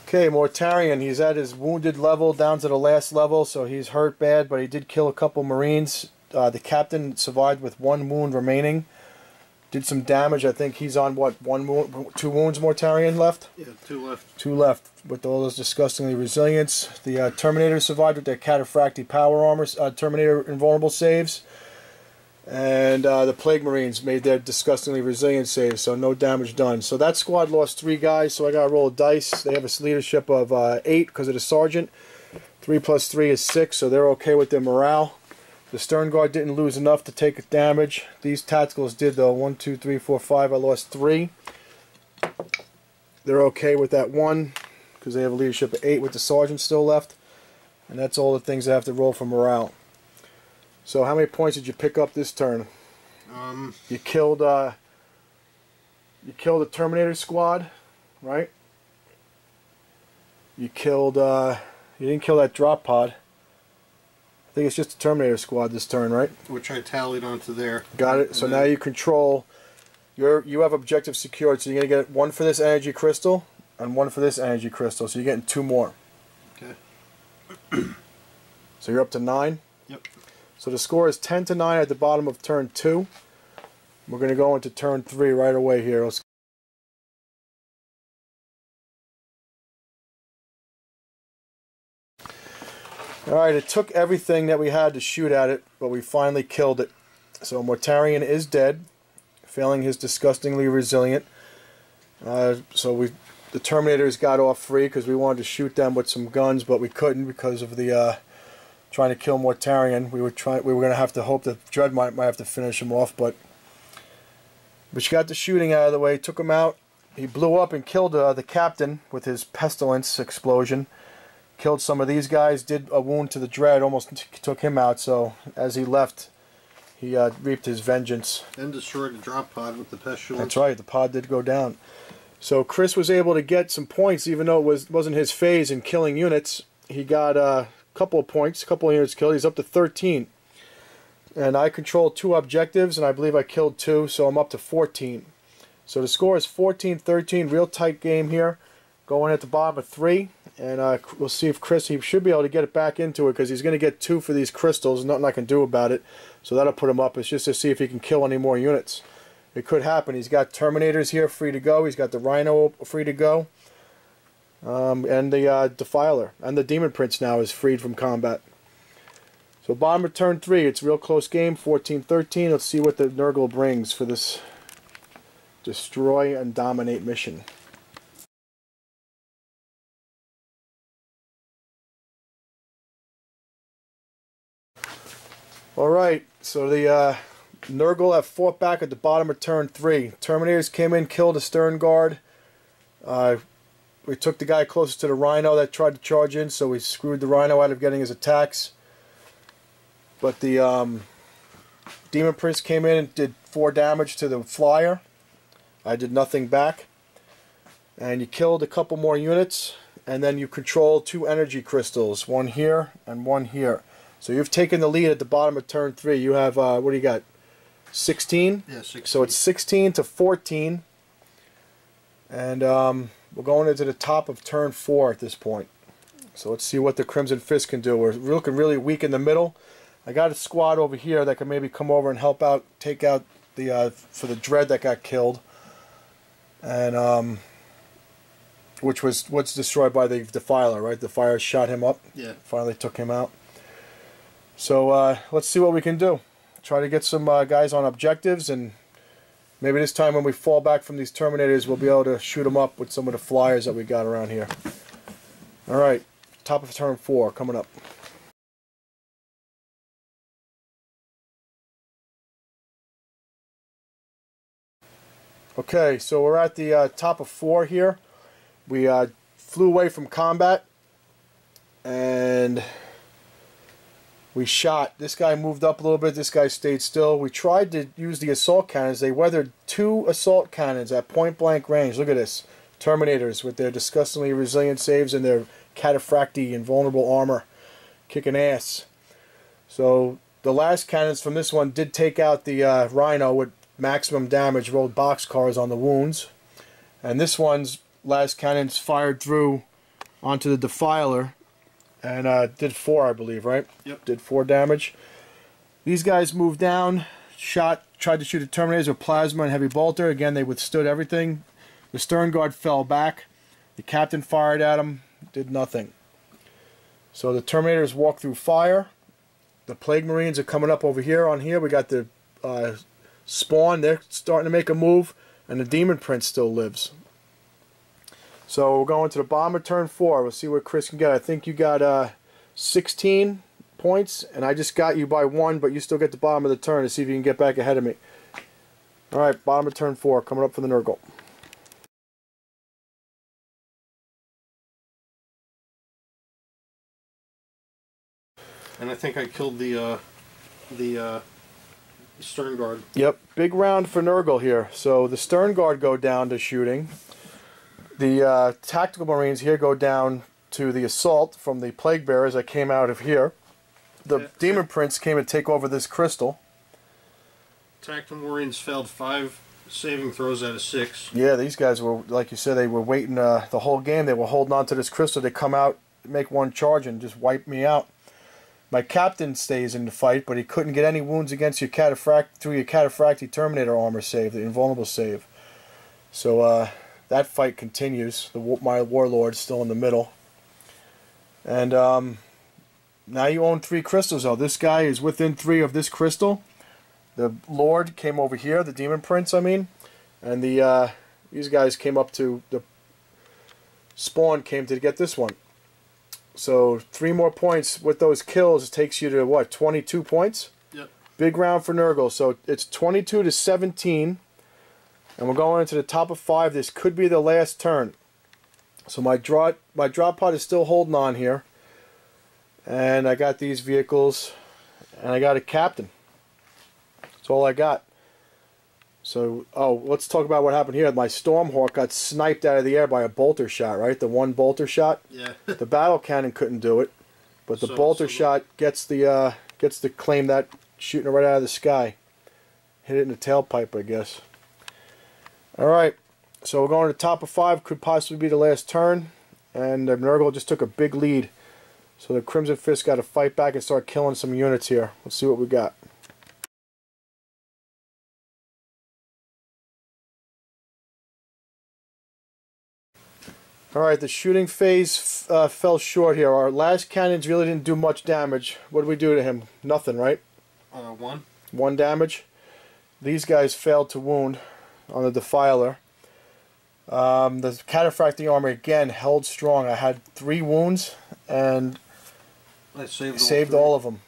Okay, Mortarion, he's at his wounded level, down to the last level, so he's hurt bad, but he did kill a couple Marines. The captain survived with 1 wound remaining. Did some damage. I think he's on, what, 1 wound, 2 wounds Mortarion left? Yeah, 2 left. 2 left, with all those disgustingly resilience. The Terminator survived with their Cataphracti power armor, Terminator invulnerable saves. And the Plague Marines made their disgustingly resilient saves, so no damage done. So that squad lost 3 guys, so I got to roll a dice. They have a leadership of 8 because of the Sergeant. 3 plus 3 is 6, so they're okay with their morale. The Stern Guard didn't lose enough to take damage. These tacticals did though. 1, 2, 3, 4, 5. I lost 3. They're okay with that 1 because they have a leadership of 8 with the sergeant still left. And that's all the things I have to roll for morale. So how many points did you pick up this turn? You killed a Terminator squad, right? You killed you didn't kill that drop pod. I think it's just a Terminator squad this turn, right? Which I tallied onto there. Got it. So now you control you have objective secured, so you're gonna get 1 for this energy crystal and 1 for this energy crystal, so you're getting 2 more. Okay. So you're up to 9? Yep. So the score is 10-9 at the bottom of turn 2. We're going to go into turn 3 right away here. Alright, it took everything that we had to shoot at it, but we finally killed it. So Mortarion is dead, failing his disgustingly resilient. The Terminators got off free because we wanted to shoot them with some guns, but we couldn't because of the trying to kill Mortarion. We were going to have to hope that Dread might have to finish him off, but you got the shooting out of the way, took him out. He blew up and killed the captain with his pestilence explosion. Killed some of these guys, did a wound to the Dread, almost took him out. So as he left, he reaped his vengeance. And destroyed the drop pod with the pestilence. That's right, the pod did go down. So Chris was able to get some points, even though it wasn't his phase in killing units. He got a couple of points, a couple of units killed. He's up to 13. And I controlled 2 objectives, and I believe I killed 2, so I'm up to 14. So the score is 14-13, real tight game here. Going at the bottom of 3, and we'll see if he should be able to get it back into it, because he's going to get 2 for these crystals, nothing I can do about it. So that'll put him up. It's just to see if he can kill any more units. It could happen. He's got Terminators here free to go. He's got the Rhino free to go. And the Defiler. And the Demon Prince now is freed from combat. So bottom of turn 3. It's a real close game. 14-13. Let's see what the Nurgle brings for this Destroy and Dominate mission. Alright. So the Nurgle have fought back at the bottom of turn 3. Terminators came in, killed a Stern Guard. We took the guy closest to the Rhino that tried to charge in, so we screwed the Rhino out of getting his attacks. But the Demon Prince came in and did 4 damage to the Flyer. I did nothing back. And you killed a couple more units, and then you controlled 2 energy crystals, 1 here and 1 here. So you've taken the lead at the bottom of turn 3. You have, what do you got? 16? Yeah, 16. So it's 16-14. And we're going into the top of turn 4 at this point. So let's see what the Crimson Fist can do. We're looking really weak in the middle. I got a squad over here that can maybe come over and help out, take out the for the Dread that got killed. And which was what's destroyed by the Defiler, right? The fire shot him up. Yeah. Finally took him out. So let's see what we can do. Try to get some guys on objectives, and maybe this time when we fall back from these Terminators, we'll be able to shoot them up with some of the flyers that we got around here. Alright, top of turn 4 coming up. Okay, so we're at the top of 4 here. We flew away from combat, and we shot. This guy moved up a little bit. This guy stayed still. We tried to use the assault cannons. They weathered 2 assault cannons at point-blank range. Look at this. Terminators with their disgustingly resilient saves and their cataphracti and vulnerable armor. Kicking ass. So the last cannons from this one did take out the Rhino with maximum damage, rolled boxcars on the wounds. And this one's last cannons fired through onto the Defiler. And did 4, I believe, right? Yep. Did 4 damage. These guys moved down, tried to shoot the Terminators with plasma and heavy bolter. Again, they withstood everything. The Stern Guard fell back. The captain fired at them, did nothing. So the Terminators walked through fire. The Plague Marines are coming up over here. On here, we got the Spawn. They're starting to make a move, and the Demon Prince still lives. So we're going to the bottom of turn 4. We'll see what Chris can get. I think you got 16 points, and I just got you by 1, but you still get the bottom of the turn to see if you can get back ahead of me. Alright, bottom of turn 4, coming up for the Nurgle. And I think I killed the stern guard. Yep, big round for Nurgle here. So the stern guard go down to shooting. The tactical marines here go down to the assault from the plague bearers that came out of here. The demon prince came to take over this crystal. Tactical marines failed 5 saving throws out of 6. Yeah, these guys were, like you said, they were waiting the whole game. They were holding on to this crystal to come out, make one charge, and just wipe me out. My captain stays in the fight, but he couldn't get any wounds against your through your cataphractii Terminator armor save, the invulnerable save. So that fight continues. My warlord's still in the middle. And now you own 3 crystals, though. This guy is within 3 of this crystal. The Lord came over here, the Demon Prince, I mean. And these guys came up to, the spawn came to get this one. So 3 more points with those kills takes you to, what, 22 points? Yep. Big round for Nurgle. So it's 22 to 17. And we're going into the top of 5. This could be the last turn. So my drop pod is still holding on here. And I got these vehicles. And I got a captain. That's all I got. So, let's talk about what happened here. My Stormhawk got sniped out of the air by a bolter shot, right? The one bolter shot. Yeah. The battle cannon couldn't do it, but the bolter shot gets to claim that, shooting it right out of the sky. Hit it in the tailpipe, I guess. All right, so we're going to the top of 5. Could possibly be the last turn, and Nurgle just took a big lead. So the Crimson Fist got to fight back and start killing some units here. Let's see what we got. Alright, the shooting phase fell short here. Our last cannons really didn't do much damage. What did we do to him? Nothing, right? 1. 1 damage. These guys failed to wound on the Defiler. The cataphractii armor again held strong. I had 3 wounds and I saved all of them.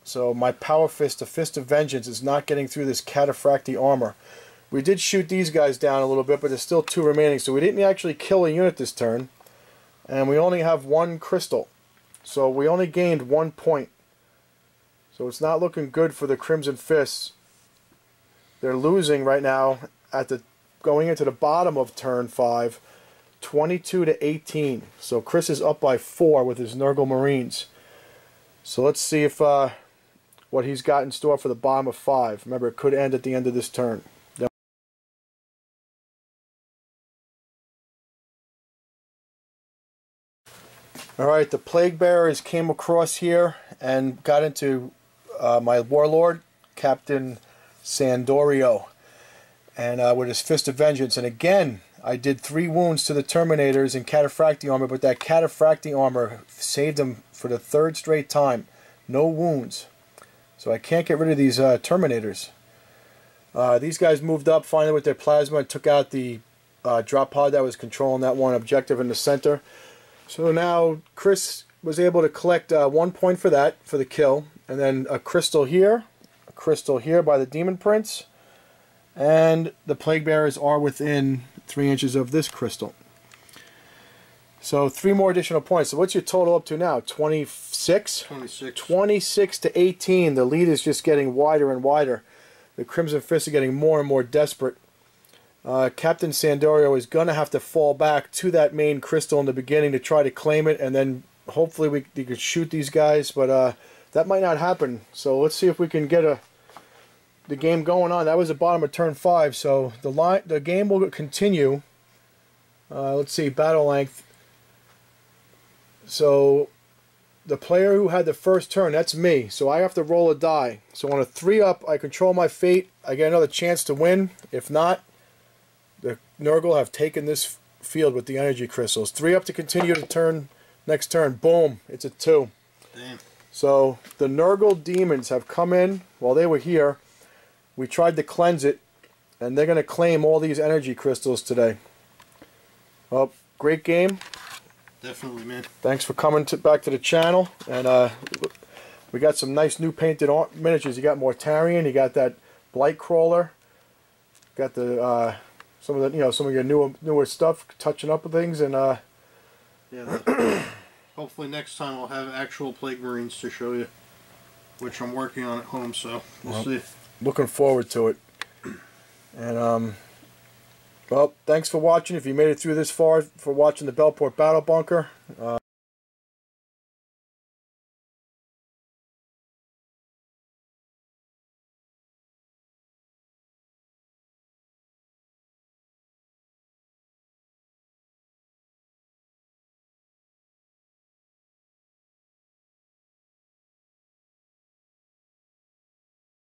So my Power Fist, the Fist of Vengeance, is not getting through this cataphractii armor. We did shoot these guys down a little bit, but there's still 2 remaining. So we didn't actually kill a unit this turn. And we only have 1 crystal. So we only gained 1 point. So it's not looking good for the Crimson Fists. They're losing right now at going into the bottom of turn 5, 22 to 18. So Chris is up by 4 with his Nurgle Marines. So let's see if what he's got in store for the bottom of 5. Remember, it could end at the end of this turn. Alright, the Plague Bearers came across here and got into my Warlord, Captain Sandorio, and with his Fist of Vengeance. And again, I did 3 wounds to the Terminators in cataphractii armor, but that cataphractii armor saved them for the 3rd straight time. No wounds. So I can't get rid of these Terminators. These guys moved up finally with their plasma and took out the drop pod that was controlling that one objective in the center. So now Chris was able to collect 1 point for that, for the kill, and then a crystal here by the Demon Prince, and the Plague Bearers are within 3 inches of this crystal. So 3 more additional points. So what's your total up to now? 26? 26. 26 to 18. The lead is just getting wider and wider. The Crimson Fists are getting more and more desperate. Captain Sandorio is going to have to fall back to that main crystal in the beginning to try to claim it, and then hopefully we could shoot these guys, but that might not happen. So let's see if we can get the game going on. That was the bottom of turn 5, so the game will continue. Let's see, battle length. So the player who had the first turn, that's me, so I have to roll a die. So on a 3-up, I control my fate. I get another chance to win. If not, the Nurgle have taken this field with the energy crystals. 3 up to continue the turn. Next turn, boom, it's a 2. Damn. So the Nurgle demons have come in while they were here. We tried to cleanse it, and they're going to claim all these energy crystals today. Well, great game. Definitely, man. Thanks for coming back to the channel, and We got some nice new painted miniatures. You got Mortarion, you got that Blight Crawler, got the some of the some of your newer stuff, touching up with things, and yeah. Hopefully next time I'll have actual Plague Marines to show you, which I'm working on at home. So we'll see. Looking forward to it. And well, thanks for watching. If you made it through this far, for watching the Bellport Battle Bunker.